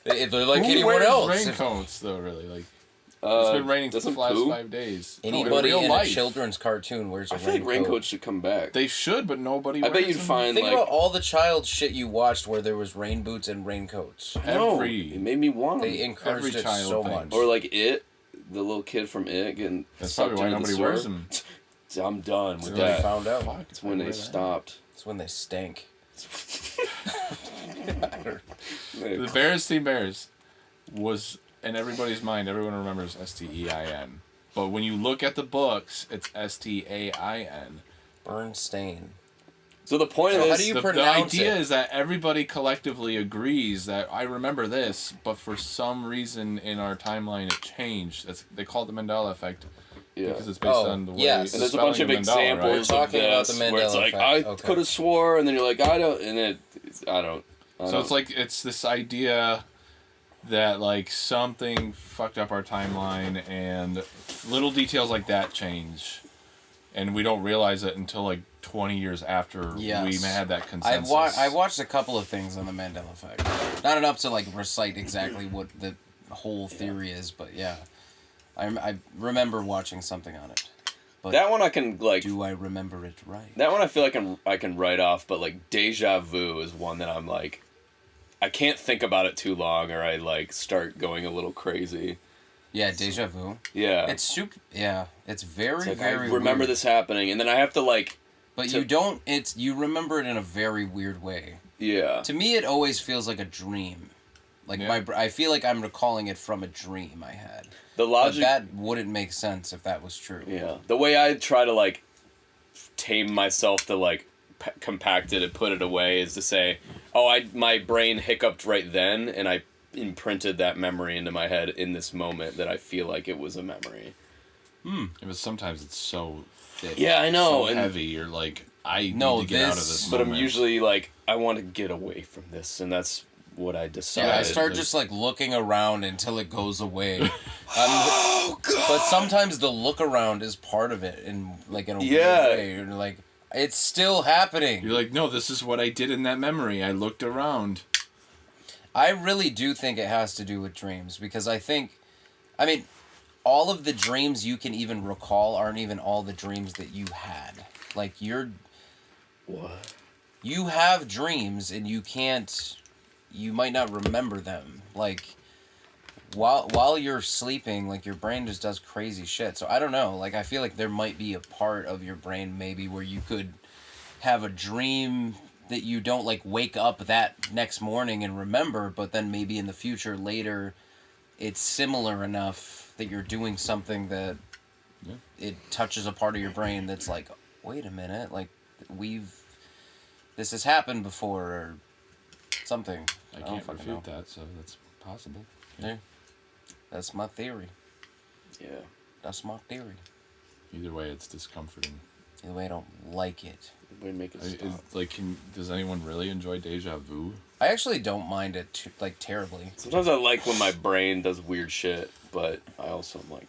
If they're like Who anyone wears else. raincoats though? Really, like it's been raining for the doesn't last poo? 5 days. Anybody real in life. a children's cartoon wears a I feel like raincoat. raincoats should come back. They should, but nobody. I bet wears you'd them. find Think like about all the child shit you watched where there was rain boots and raincoats. no, every. it made me want They them. encouraged Every it child so thing. much. Or like It, the little kid from It getting That's sucked probably why into the nobody wears sewer. them. I'm done with That's when they that. found out. Fuck, It's when they stopped. That's when they stank. The Berenstain Bears was in everybody's mind. Everyone remembers Stein, but when you look at the books, it's Stain. Bernstein. So the point of So how this, do you The pronounce idea it? is that everybody collectively agrees that I remember this, but for some reason in our timeline it changed. They call it the Mandela effect because it's based on the way. yes. the and there's a bunch spelling of Mandela, right? examples We're of talking about this the where it's Mandela like effect. I Okay. could have swore, and then you're like I don't, and I don't. So it's like it's this idea that like something fucked up our timeline and little details like that change, and we don't realize it until like 20 years after Yes. we had that consensus. I've watched a couple of things on the Mandela effect. Not enough to like recite exactly what the whole theory is, but yeah, I remember watching something on it. But that one I can like. do I remember it right? That one I feel like I can write off, but like deja vu is one that I'm like, I can't think about it too long, or I like start going a little crazy. Yeah, deja vu. Yeah, It's super. Yeah, it's very It's like, very. I remember weird. this happening, and then I have to like, But to- you don't. It's you remember it in a very weird way. yeah, To me, it always feels like a dream. Like Yeah. I feel like I'm recalling it from a dream I had. the But logic. that wouldn't make sense if that was true. Yeah, the way I try to like tame myself to like compact it and put it away is to say, oh, my brain hiccuped right then, and I imprinted that memory into my head in this moment that I feel like it was a memory. But sometimes it's so thick. Yeah, I know, So and- heavy. You're like, I No, need to get out of this- this. But I'm moment. usually like, I want to get away from this, and that's what I decided. Yeah, I start like- just like looking around until it goes away. But sometimes the look around is part of it, in like in a Yeah. weird way. You're like, it's still happening. You're like, no, this is what I did in that memory. I looked around. I really do think it has to do with dreams because I mean, all of the dreams you can even recall aren't even all the dreams that you had. Like What? you have dreams and you might not remember them. Like while you're sleeping, like your brain just does crazy shit. So I don't know. Like I feel like there might be a part of your brain maybe where you could have a dream that you don't like wake up that next morning and remember, but then maybe in the future later it's similar enough that you're doing something that it touches a part of your brain that's like, wait a minute, like this has happened before or something. I don't can't fucking refute know. that, so that's possible. Yeah. That's my theory. Yeah. That's my theory. Either way, it's discomforting. Either way, I don't like it. Way to make it stop. Does anyone really enjoy deja vu? I actually don't mind it terribly. Sometimes I like when my brain does weird shit, but I also am like,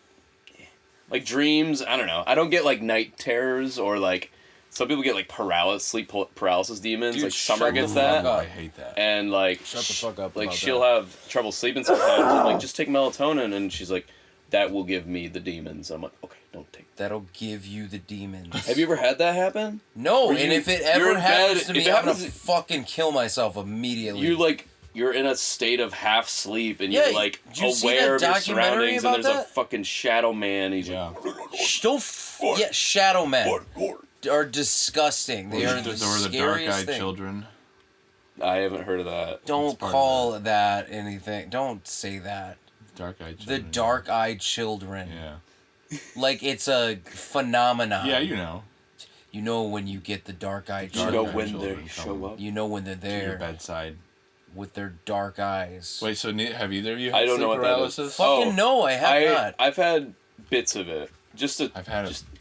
eh. Like dreams. I don't know. I don't get like night terrors or like some people get like sleep paralysis demons. Dude, like Summer shut the gets fuck that, up. I hate that. and like Shut the fuck up Like about she'll that. have trouble sleeping sometimes. I'm like, just take melatonin, and she's like, that will give me the demons. I'm like, okay, don't take. That'll give you the demons. Have you ever had that happen? No, Where and you- if it you're ever in happens bed- to if me, it I'm gonna happens- fucking kill myself immediately. You like you're in a state of half sleep and Yeah, you're like did you see aware that of your documentary surroundings and about there's a that? fucking shadow man. He's Yeah. Yeah, shadow men are disgusting. They are the There were the scariest dark-eyed thing. children. I haven't heard of that. Don't part of call that anything. Don't say that. Dark-eyed The children. dark-eyed children. Yeah. Like it's a phenomenon. Yeah, you know. You know when you get the dark-eyed You know children. when children they show come up. You know when they're To your there bedside. with their dark eyes. Wait, so have either of you had I don't know sleep what that is. paralysis? Fucking Oh, no, I have not. I've had bits of it.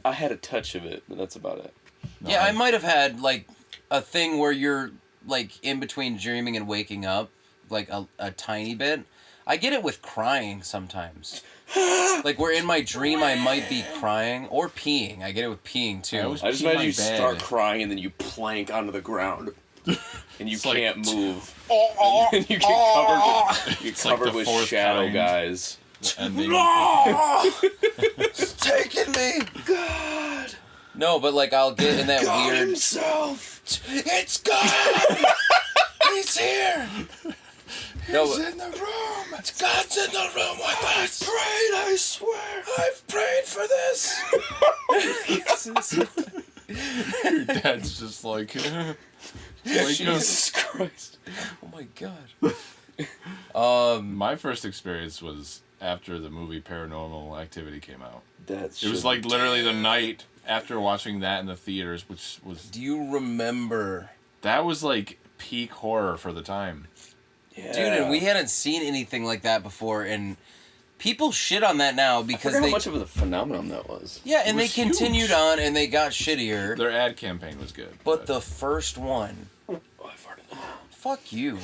I had a touch of it, but that's about it. No, Yeah, I might have had like a thing where you're like in between dreaming and waking up, like a tiny bit. I get it with crying sometimes. Like where in my dream I might be crying or peeing. I get it with peeing too. I just pee my imagine you bed. start crying and then you plank onto the ground. And you It's like- can't move. And you get covered with fourth shadow kind. guys. And then It's taking me. God. No, but like I'll get in that God weird. himself. It's God. He's here. No, He's in the room. God's in the room with us. Prayed, I swear. I've prayed for this. Your dad's just like, Jesus Christ. Oh my God. My first experience was after the movie Paranormal Activity came out. That's It was like literally the night after watching that in the theaters, which was Do you remember? that was like peak horror for the time. yeah. Dude, and we hadn't seen anything like that before, and people shit on that now I because forgot they... how much of a phenomenon that was. Yeah, and It they was continued huge. on, and they got shittier. Their ad campaign was good, But the first one... Oh, I farted. Fuck you.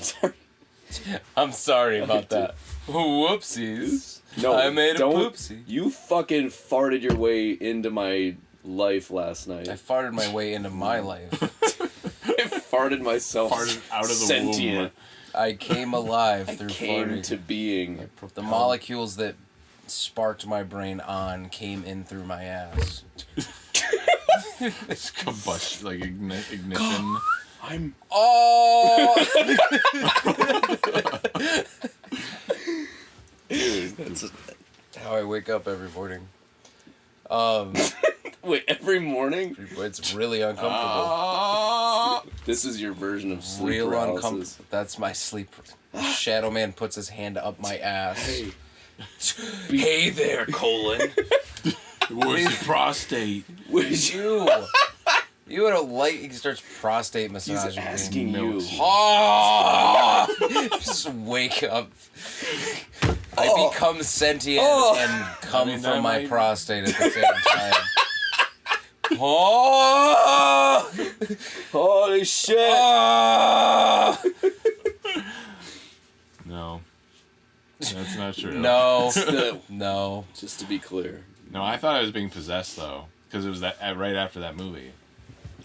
I'm sorry about that. Whoopsies. No, I made a don't. poopsie. You fucking farted your way into my life last night. I farted my way into my life. I farted myself farted out of the sentient. I came alive I through came farting. to being. The molecules that sparked my brain on came in through my ass. It's combustion, like ignition. I'm. Oh! Dude, that's How I wake up every morning. wait, every morning? It's really uncomfortable. Ah! This is your version of sleep Real paralysis. uncomfortable. That's my sleep. Shadow Man puts his hand up my ass. Hey. Hey there, colon. Where's your prostate? Would you? You would have like. He starts prostate massaging. He's me. asking you. Oh! Just wake up. I become sentient and come mean, from that my might- prostate at the same time. Oh! Holy shit! Oh! No. That's not true. No. The- No. just to be clear. No, I thought I was being possessed though, because it was that right after that movie.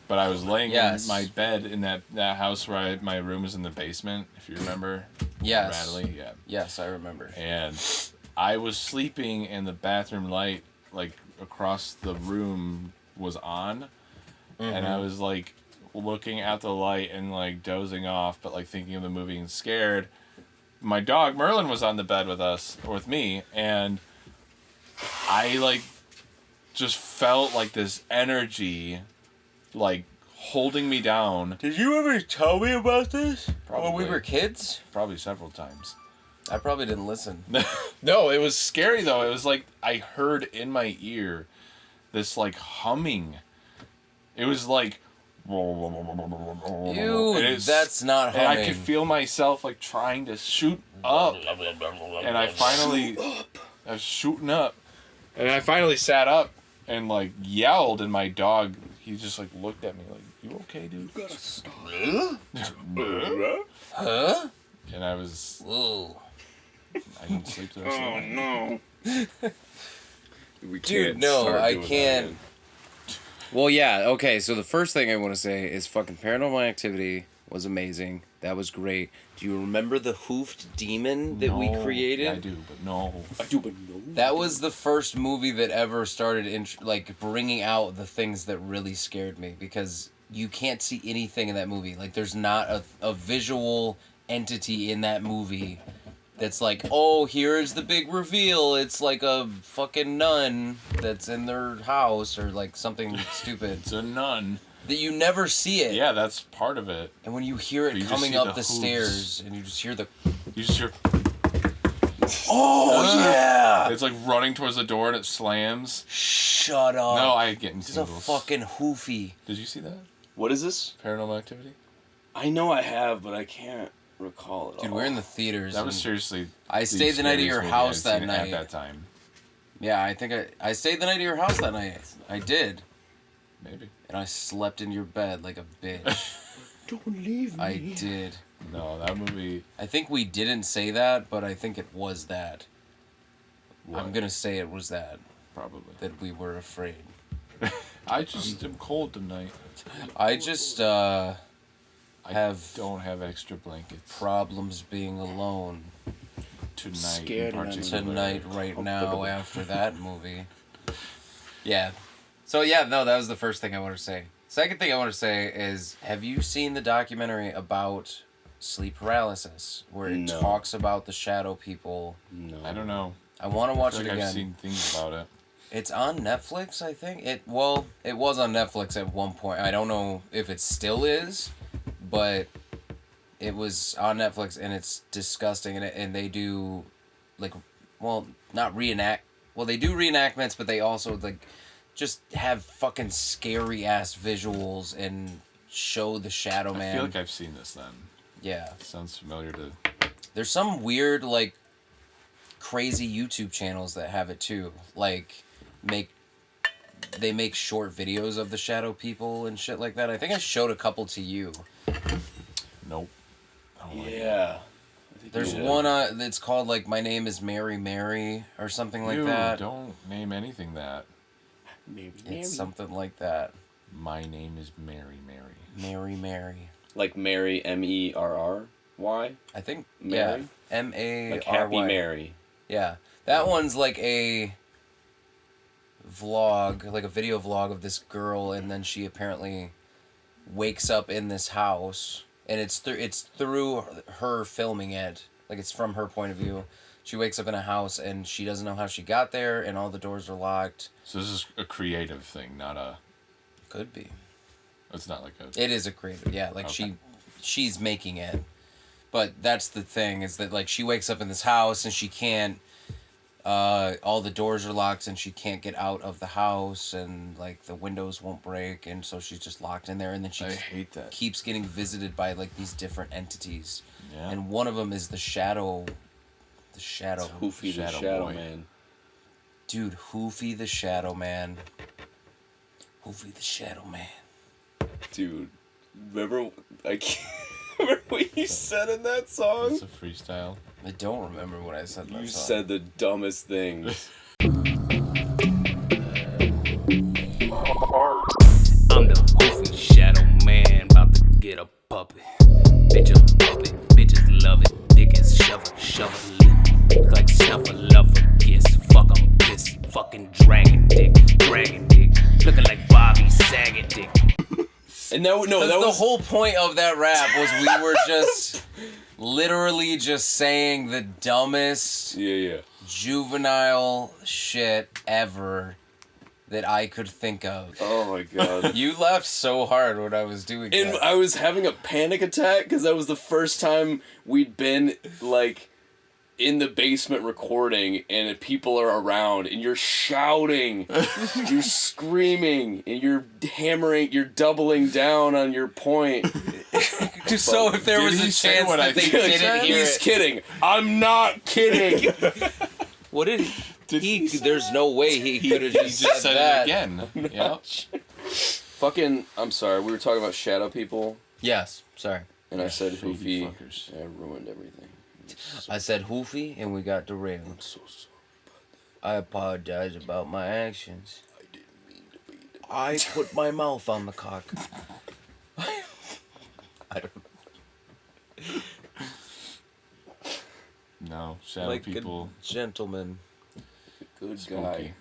But I was laying Yes. in my bed in that house where my room was in the basement, if you remember. Yes. Radley, yeah. Yes, I remember. And I was sleeping and the bathroom light, like across the room, was on. And I was like looking at the light and like dozing off, but like thinking of the movie and scared. My dog Merlin was on the bed with us, or with me, and I like just felt like this energy like holding me down Did you ever tell me about this? When we Probably. were kids? probably several times. I probably didn't listen. No, it was scary though. It was like I heard in my ear this like humming. It was like Ew, and it's- that's not and I humming. could feel myself like trying to shoot up. And I finally I was shooting up. And I finally sat up and like yelled, and my dog, he just like looked at me like, "You okay, dude?" Huh? And I was Ooh. I didn't sleep the rest of the night. no. We Dude, can't no, start I doing that can't. again. Well, yeah, okay, so the first thing I want to say is fucking Paranormal Activity was amazing. That was great. Do you remember the hoofed demon that we No. created? Yeah, I do, but no. I do, but no. That was the first movie that ever started like bringing out the things that really scared me, because you can't see anything in that movie. Like there's not a visual entity in that movie that's like, oh, here's the big reveal. It's like a fucking nun that's in their house or like something stupid. It's a nun. That you never see it. Yeah, that's part of it. And when you hear it coming up the stairs and you just hear the... You just hear... Oh, yeah! It's like running towards the door and it slams. Shut up. No, I get in This is a fucking Hoofy. Did you see that? What is this? Paranormal Activity? I know I have, but I can't recall it. Dude, we're in the theaters. That was seriously... I stayed the night at your house that night. At that time. Yeah, I think I stayed the night at your house that night. I did. Maybe. And I slept in your bed like a bitch. Don't leave me. I did. No, that movie... I think we didn't say that, but I think it was that. What? I'm gonna say it was that. Probably. That we were afraid. I just am cold tonight. I just, I don't have extra blankets. Problems being alone. Tonight, Scared in particular. Tonight, right now, after that movie. Yeah. So, yeah, no, that was the first thing I want to say. Second thing I want to say is, have you seen the documentary about sleep paralysis? Where it talks about the shadow people? No. I don't know. I want to watch it again. I've seen things about it. It's on Netflix, I think. It was on Netflix at one point. I don't know if it still is, but it was on Netflix, and it's disgusting. And they do, like, well, not reenact. Well, they do reenactments, but they also, like, just have fucking scary-ass visuals and show the Shadow Man. I feel like I've seen this then. Yeah. Sounds familiar to... There's some weird, like, crazy YouTube channels that have it, too. Like... They make short videos of the shadow people and shit like that. I think I showed a couple to you. Nope. Yeah. There's one that's called like My Name is Mary Mary or something like that. Don't name anything that. It's something like that. My name is Mary Mary. Mary Mary. Like Mary, M-E-R-R-Y? I think, Mary? yeah. M-A-R-Y. Like Happy Mary. Yeah. That one's like a vlog, like a video vlog of this girl, and then she apparently wakes up in this house, and it's through her filming it, like it's from her point of view. She wakes up in a house and she doesn't know how she got there, and all the doors are locked. So this is a creative thing, not a... Could be. It's not like a... It is a creative, yeah. Like she's making it, but that's the thing, is that like she wakes up in this house and she can't. All the doors are locked and she can't get out of the house, and like the windows won't break, and so she's just locked in there, and then she I hate that. keeps getting visited by like these different entities. Yeah. And one of them is the shadow. It's Hoofy the Shadow Shadow Boy. Man. Dude, Hoofy the Shadow Man. Hoofy the Shadow Man. Dude, remember what you said in that song? It's a freestyle. I don't remember what I said in that You song. said the dumbest things. I'm the Hoofy Shadow Man, about to get a puppet. Bitch a puppet, bitches love it. Dick is shovel it. Like snuffleupagus, kiss. Fuck, I'm pissed. Fucking dragon dick. Looking like Bobby Saget dick. And that was the whole point of that rap was we were just literally just saying the dumbest juvenile shit ever that I could think of. Oh my god. You laughed so hard when I was doing And that. I was having a panic attack because that was the first time we'd been like in the basement recording, and people are around, and you're shouting, you're screaming, and you're hammering, you're doubling down on your point. Just so if there was a chance that they didn't hear He's it. kidding. I'm not kidding. What did he? There's no way he could have just said that it again. Yeah. Fucking, I'm sorry. We were talking about shadow people, Yes, sorry. and I said Shady Hoofy. fuckers. I ruined everything. I said Hoofy, and we got derailed. I'm so sorry. I apologize about my actions. I didn't mean to be the... I put my mouth on the cock. I don't No, shadow like people. a gentleman. Good Spooky. guy.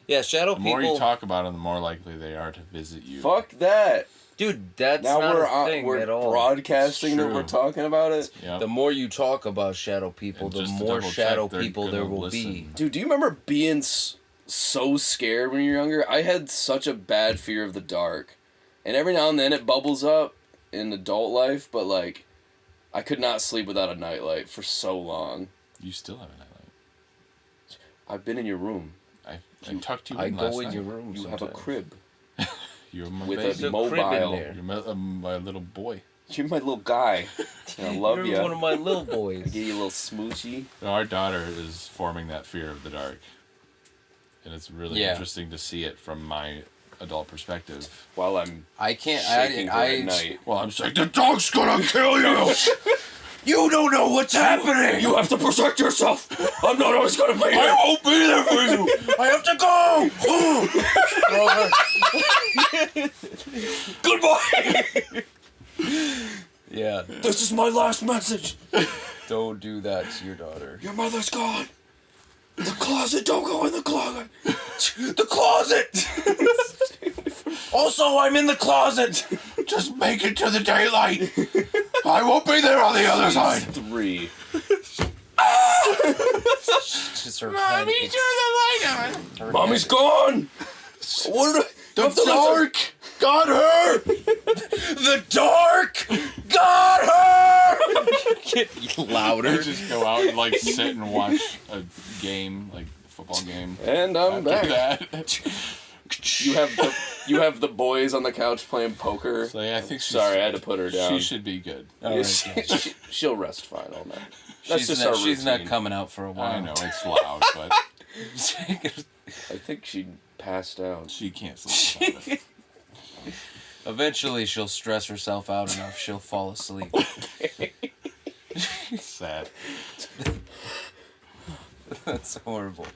Yeah, shadow The more people. you talk about them, the more likely they are to visit you. Fuck that. Dude, that's Now not we're a thing we're at all. broadcasting that True. we're talking about it. Yep. The more you talk about shadow people, And the just to more double shadow check, they're people there gonna will listen. be. Dude, do you remember being so scared when you were younger? I had such a bad fear of the dark. And every now and then it bubbles up in adult life, but like I could not sleep without a nightlight for so long. You still have a nightlight. I've been in your room. I tucked you I in go last in night. your room. You have a sometimes. crib You're my with baby. a mobile. You're my little boy. You're my little guy. And I love You're you. one of my little I boys. give you a little smoochy. Our daughter is forming that fear of the dark. And it's really interesting to see it from my adult perspective. While I'm I can't. shaking her at night. Well, I'm saying, the dog's gonna kill you! You don't know what's happening. You have to protect yourself. I'm not always gonna be here. I won't be there for you! I have to go. Goodbye. Yeah. This is my last message. Don't do that to your daughter. Your mother's gone. The closet. Don't go in the closet. The closet. Also, I'm in the closet. Just make it to the daylight! I won't be there on the other side! 3. Just her head. Mommy's gone. What? The dark got her! The dark got her. Get I louder. just go out and like sit and watch a game, like a football game. And I'm After back. that, You have the boys on the couch playing poker. so yeah, I think she's, Sorry, I had to put her down. She should be good. All right, yeah. She'll rest fine all night. That's She's just not, our she's not routine. coming out for a while. I know it's loud, but I think she passed out. she can't sleep. Without it. Eventually, she'll stress herself out enough. She'll fall asleep. Sad. That's horrible.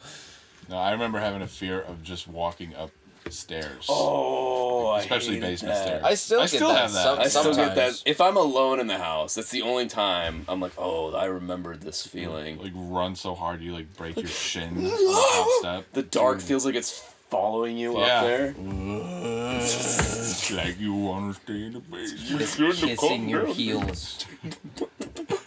No, I remember having a fear of just walking up stairs. Oh, Especially I hated basement that. stairs. I still get that. have that. Some- I still get that. sometimes. If I'm alone in the house, that's the only time I'm like, oh, I remembered this feeling. Like run so hard you like break your shin on the top step. The dark feels like it's following you Yeah. up there. It's like you want to stay in the basement. Just kissing your heels.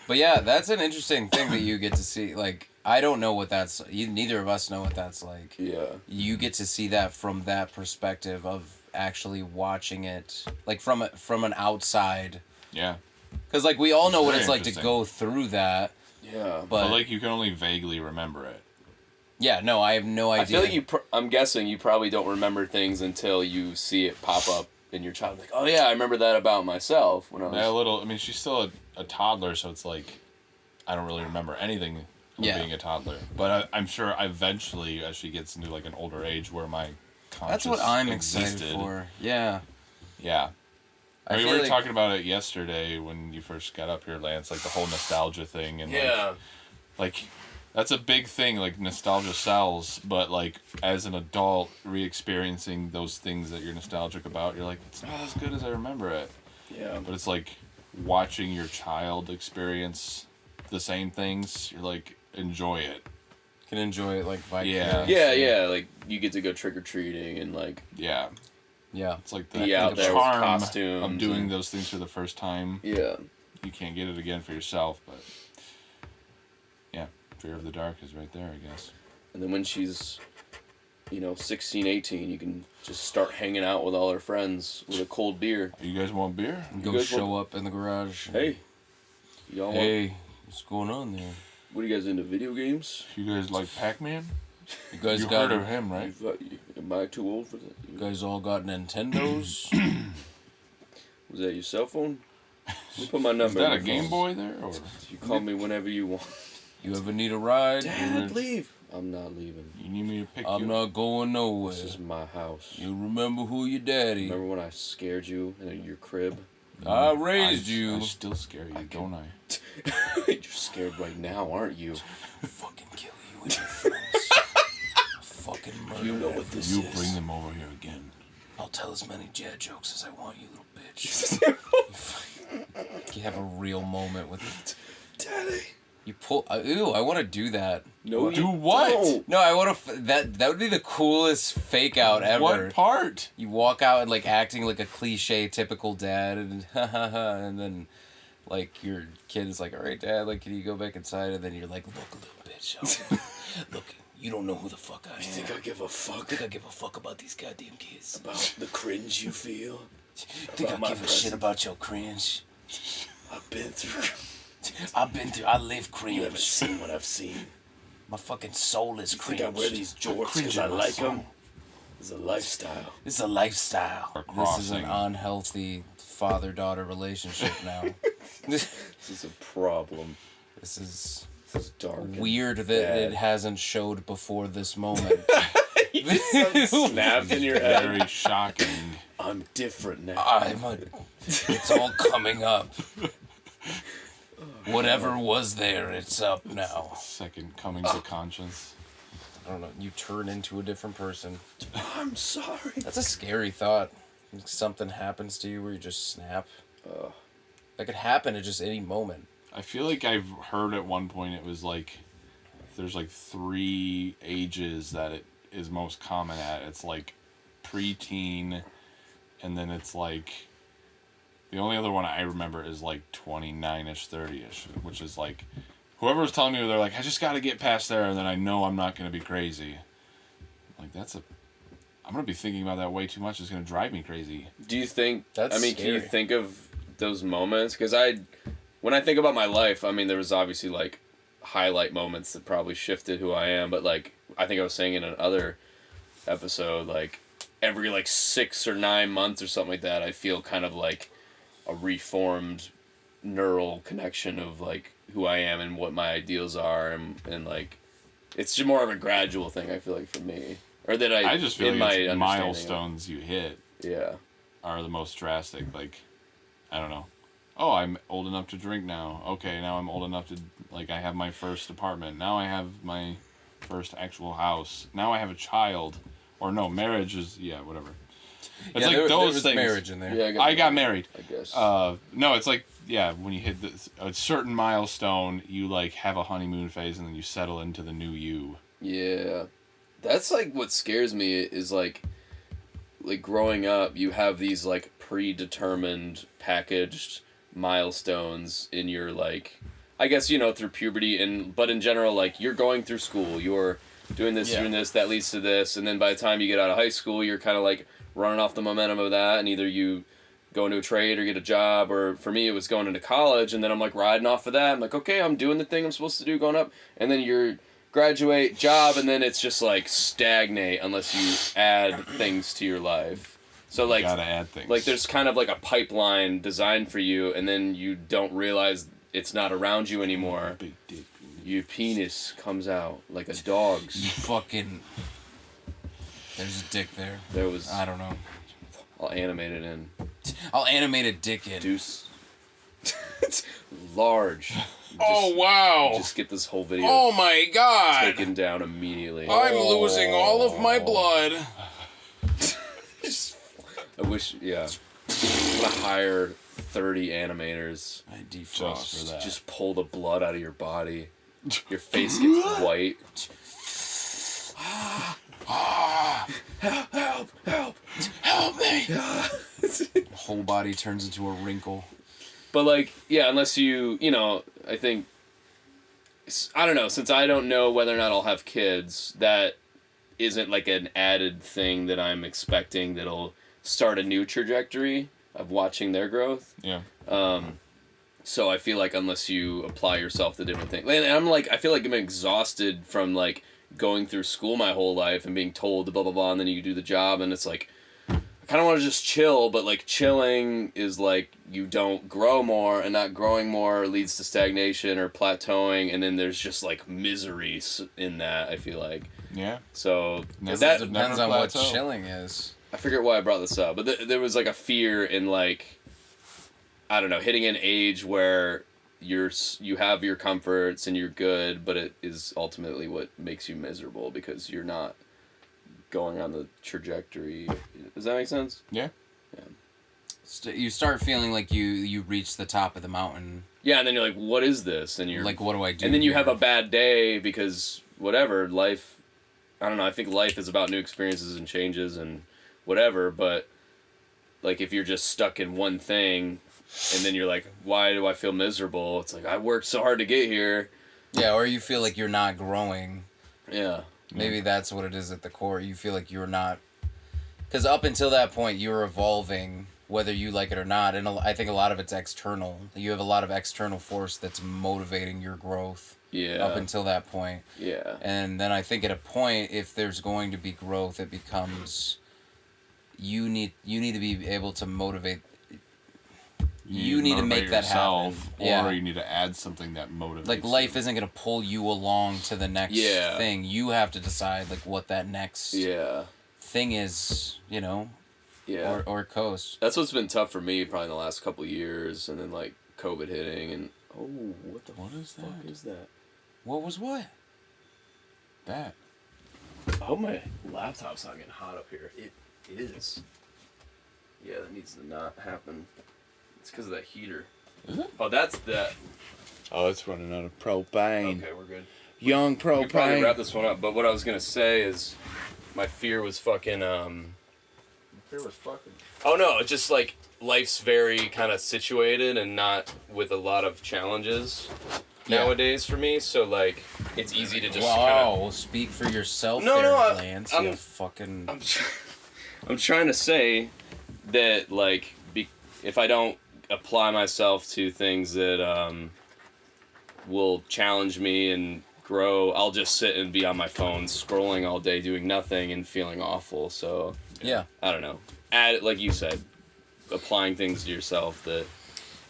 But yeah, that's an interesting thing that you get to see. Like, I don't know what that's. Neither of us know what that's like. Yeah. You get to see that from that perspective of actually watching it, like from an outside. Yeah. Because like we all know what Very it's like to interesting. go through that. Yeah. But But like you can only vaguely remember it. yeah, no, I have no idea. I feel like I'm guessing you probably don't remember things until you see it pop up in your child. Like, oh yeah, I remember that about myself when I was. That little. I mean, she's still a toddler, so it's like I don't really remember anything of being a toddler. But I'm sure eventually, as she gets into like an older age, where my conscious That's what I'm existed, excited for. Yeah. Yeah. I We feel were like- talking about it yesterday when you first got up here, Lance. Like the whole nostalgia thing and like that's a big thing. Like nostalgia sells, but like as an adult, re-experiencing those things that you're nostalgic about, you're like, it's not as good as I remember it. Yeah. But it's like watching your child experience the same things. You're like, enjoy it. Can enjoy it like Yeah. Yeah. Like you get to go trick or treating and like. Yeah. Yeah. It's like the, Be out the there with charm costumes of doing and- those things for the first time. Yeah. You can't get it again for yourself, but yeah, fear of the dark is right there, I guess. And then when she's, 16, 18, you can just start hanging out with all her friends with a cold beer. You guys want beer? Go guys show up in the garage. Hey, y'all want? Hey, what's going on there? What are you guys into? Video games? You guys like Pac-Man? You guys You got? heard of him, right? Am I too old for that? You guys all got Nintendos? Was that your cell phone? Let me put my number. Is that in a your Game phone. Boy there? Or You call me whenever you want. You ever need a ride? Dad, leave. I'm not leaving. you need me to pick I'm you? not going nowhere. This is my house. You remember who your daddy? Remember when I scared you in your crib? I raised you. I still scare you, don't I? You're scared right now, aren't you? Fucking kill you and your friends. Fucking murder. You know what this You is. bring them over here again. I'll tell as many dad jokes as I want, you little bitch. You have a real moment with it. Daddy. You pull. Ew! I want to do that. No, Do what? don't. No, I want to. That would be the coolest fake out ever. What part? You walk out and like acting like a cliche, typical dad, and and then like your kid is like, "All right, Dad, like, can you go back inside?" And then you're like, "Look, little bitch, look, you don't know who the fuck I am. You think I give a fuck? You think I give a fuck about these goddamn kids? About the cringe you feel? You think I about my give a shit presence? about your cringe? I've been through. I live cringe. You haven't seen what I've seen. My fucking soul is You cringe. think I wear these jorts because I like them? It's a lifestyle. It's a lifestyle. Or This is an crossing. unhealthy father-daughter relationship now. This is a problem. This is It's dark. and weird that bad. it hasn't showed before this moment. Snapped in your head. Very shocking. I'm different now. It's all coming up. Whatever was there, it's up now. Second comings of conscience. I don't know. You turn into a different person. I'm sorry. That's a scary thought. Something happens to you where you just snap. That could happen at just any moment. I feel like I've heard at one point it was like there's like 3 ages that it is most common at. It's like preteen, and then it's like the only other one I remember is like 29ish, 30ish, which is like whoever was telling me, they're like, I just got to get past there, and then I know I'm not going to be crazy. Like I'm going to be thinking about that way too much. It's going to drive me crazy. Do you think? That's Can you scary. think of those moments? Because when I think about my life, I mean, there was obviously like highlight moments that probably shifted who I am. But like, I think I was saying in another episode, like every like 6 or 9 months or something like that, I feel kind of like a reformed neural connection of like who I am and what my ideals are, and like it's just more of a gradual thing. I feel like for me, or that I just feel in like my it's understanding of- milestones you hit Yeah. are the most drastic. Like, I don't know. Oh, I'm old enough to drink now. Okay, now I'm old enough to, like, I have my first apartment. Now I have my first actual house. Now I have a child. Or no, marriage is, yeah, whatever. It's Yeah, like there those was things. marriage in there. Yeah, I got married. I guess. No, it's like, yeah, when you hit a certain milestone, you, like, have a honeymoon phase, and then you settle into the new you. Yeah. That's like what scares me is like growing up, you have these like predetermined packaged milestones in your like, I guess, you know, through puberty but in general, like you're going through school, you're doing this, doing this, that leads to this. And then by the time you get out of high school, you're kind of like running off the momentum of that. And either you go into a trade or get a job, or for me, it was going into college. And then I'm like riding off of that. I'm like, okay, I'm doing the thing I'm supposed to do going up. And then you're graduate, job, and then it's just like stagnate unless you add things to your life. So like, You gotta add things. like there's kind of like a pipeline designed for you, and then you don't realize it's not around you anymore. Big dick. Your penis comes out like a dog's. Fucking. There's a dick there. There was. I don't know. I'll animate it in. I'll animate a dick in. Deuce. It's large. Oh, wow. Just get this whole video Oh my god. taken down immediately. I'm losing all of my blood. I wish, yeah. I'm gonna hire 30 animators. I defrost for that. Just pull the blood out of your body. Your face gets white. Help me. Whole body turns into a wrinkle. But like, yeah, unless you know, I think, I don't know, since I don't know whether or not I'll have kids, that isn't like an added thing that I'm expecting that'll start a new trajectory of watching their growth. Yeah. So I feel like unless you apply yourself to different things, and I'm like, I feel like I'm exhausted from like going through school my whole life and being told blah blah blah, and then you do the job, and it's like, I kind of want to just chill, but like chilling is like you don't grow more, and not growing more leads to stagnation or plateauing, and then there's just like misery in that. I feel like. Yeah. So Never- that never Depends on what plateau. chilling is. I forget why I brought this up, but there was like a fear in like, I don't know, hitting an age where you have your comforts and you're good, but it is ultimately what makes you miserable because you're not going on the trajectory. Does that make sense? Yeah. You start feeling like you reach the top of the mountain. Yeah, and then you're like, what is this? And you're like, what do I do? And then you here? have a bad day because whatever, life, I don't know, I think life is about new experiences and changes and whatever, but like if you're just stuck in one thing and then you're like, why do I feel miserable? It's like, I worked so hard to get here. Yeah, or you feel like you're not growing. Yeah. Maybe that's what it is at the core. You feel like you're not... Because up until that point, you're evolving, whether you like it or not. And I think a lot of it's external. You have a lot of external force that's motivating your growth. Yeah. Up until that point. Yeah. And then I think at a point, if there's going to be growth, it becomes... You need to be able to motivate... You need to make that happen. Or you need to add something that motivates Like, life isn't going to pull you along to the next thing. You have to decide, like, what that next thing is, you know? Yeah. Or coast. That's what's been tough for me probably in the last couple of years, and then, like, COVID hitting, and... Oh, what the fuck is that? What was what? That. I hope my laptop's not getting hot up here. It is. Yeah, that needs to not happen. It's because of that heater. Is it? Oh, that's that. Oh, it's running out of propane. Okay, we're good. Young We could probably propane. wrap this one up, but what I was going to say is my fear was fucking, Oh, no, it's just, like, life's very kind of situated and not with a lot of challenges nowadays for me, so, like, it's easy to just Wow, speak for yourself Lance. I'm you fucking... I'm trying to say that, like, if I don't apply myself to things that will challenge me and grow, I'll just sit and be on my phone scrolling all day doing nothing and feeling awful. So yeah, I don't know. Add, like you said, applying things to yourself that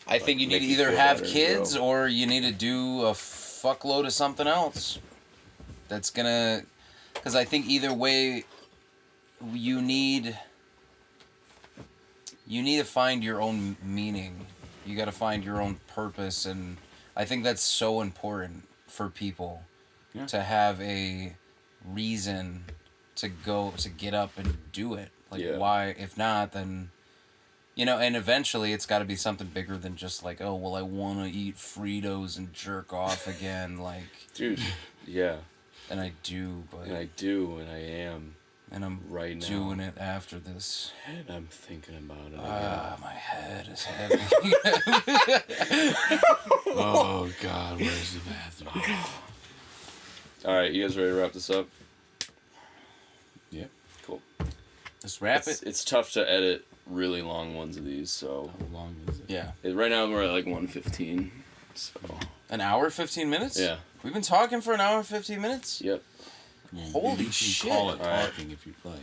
I think you need to either have kids or you need to do a fuckload of something else. That's gonna, because I think either way, you need to find your own meaning. You got to find your own purpose, and I think that's so important for people to have a reason to get up and do it. Like, why? If not, then, you know, and eventually it's got to be something bigger than just like, oh, well, I want to eat Fritos and jerk off again. Like, dude, yeah. And I do, but... And I do, and I am. And I'm right now doing it after this. And I'm thinking about it. My head is heavy. Oh, God, where's the bathroom? All right, you guys ready to wrap this up? Yep. Cool. Let's wrap it. It's tough to edit really long ones of these, so... How long is it? Yeah. Right now we're at like 1:15, so... An hour, 15 minutes? Yeah. We've been talking for an hour, 15 minutes? Yep. Holy you shit. Call it talking if you'd like.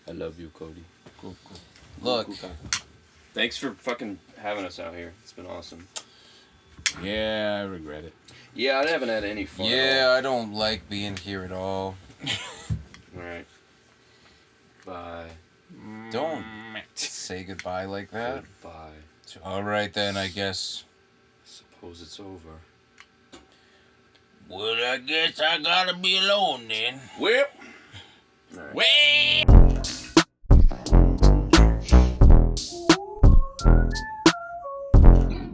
I love you, Cody. Cool. Look. Cool. Thanks for fucking having us out here. It's been awesome. Yeah, I regret it. Yeah, I haven't had any fun. Yeah, I don't like being here at all. Alright. Bye. Don't say goodbye like that. Goodbye. Alright then, I guess. Suppose it's over. Well, I guess I gotta be alone then. Whip! Right.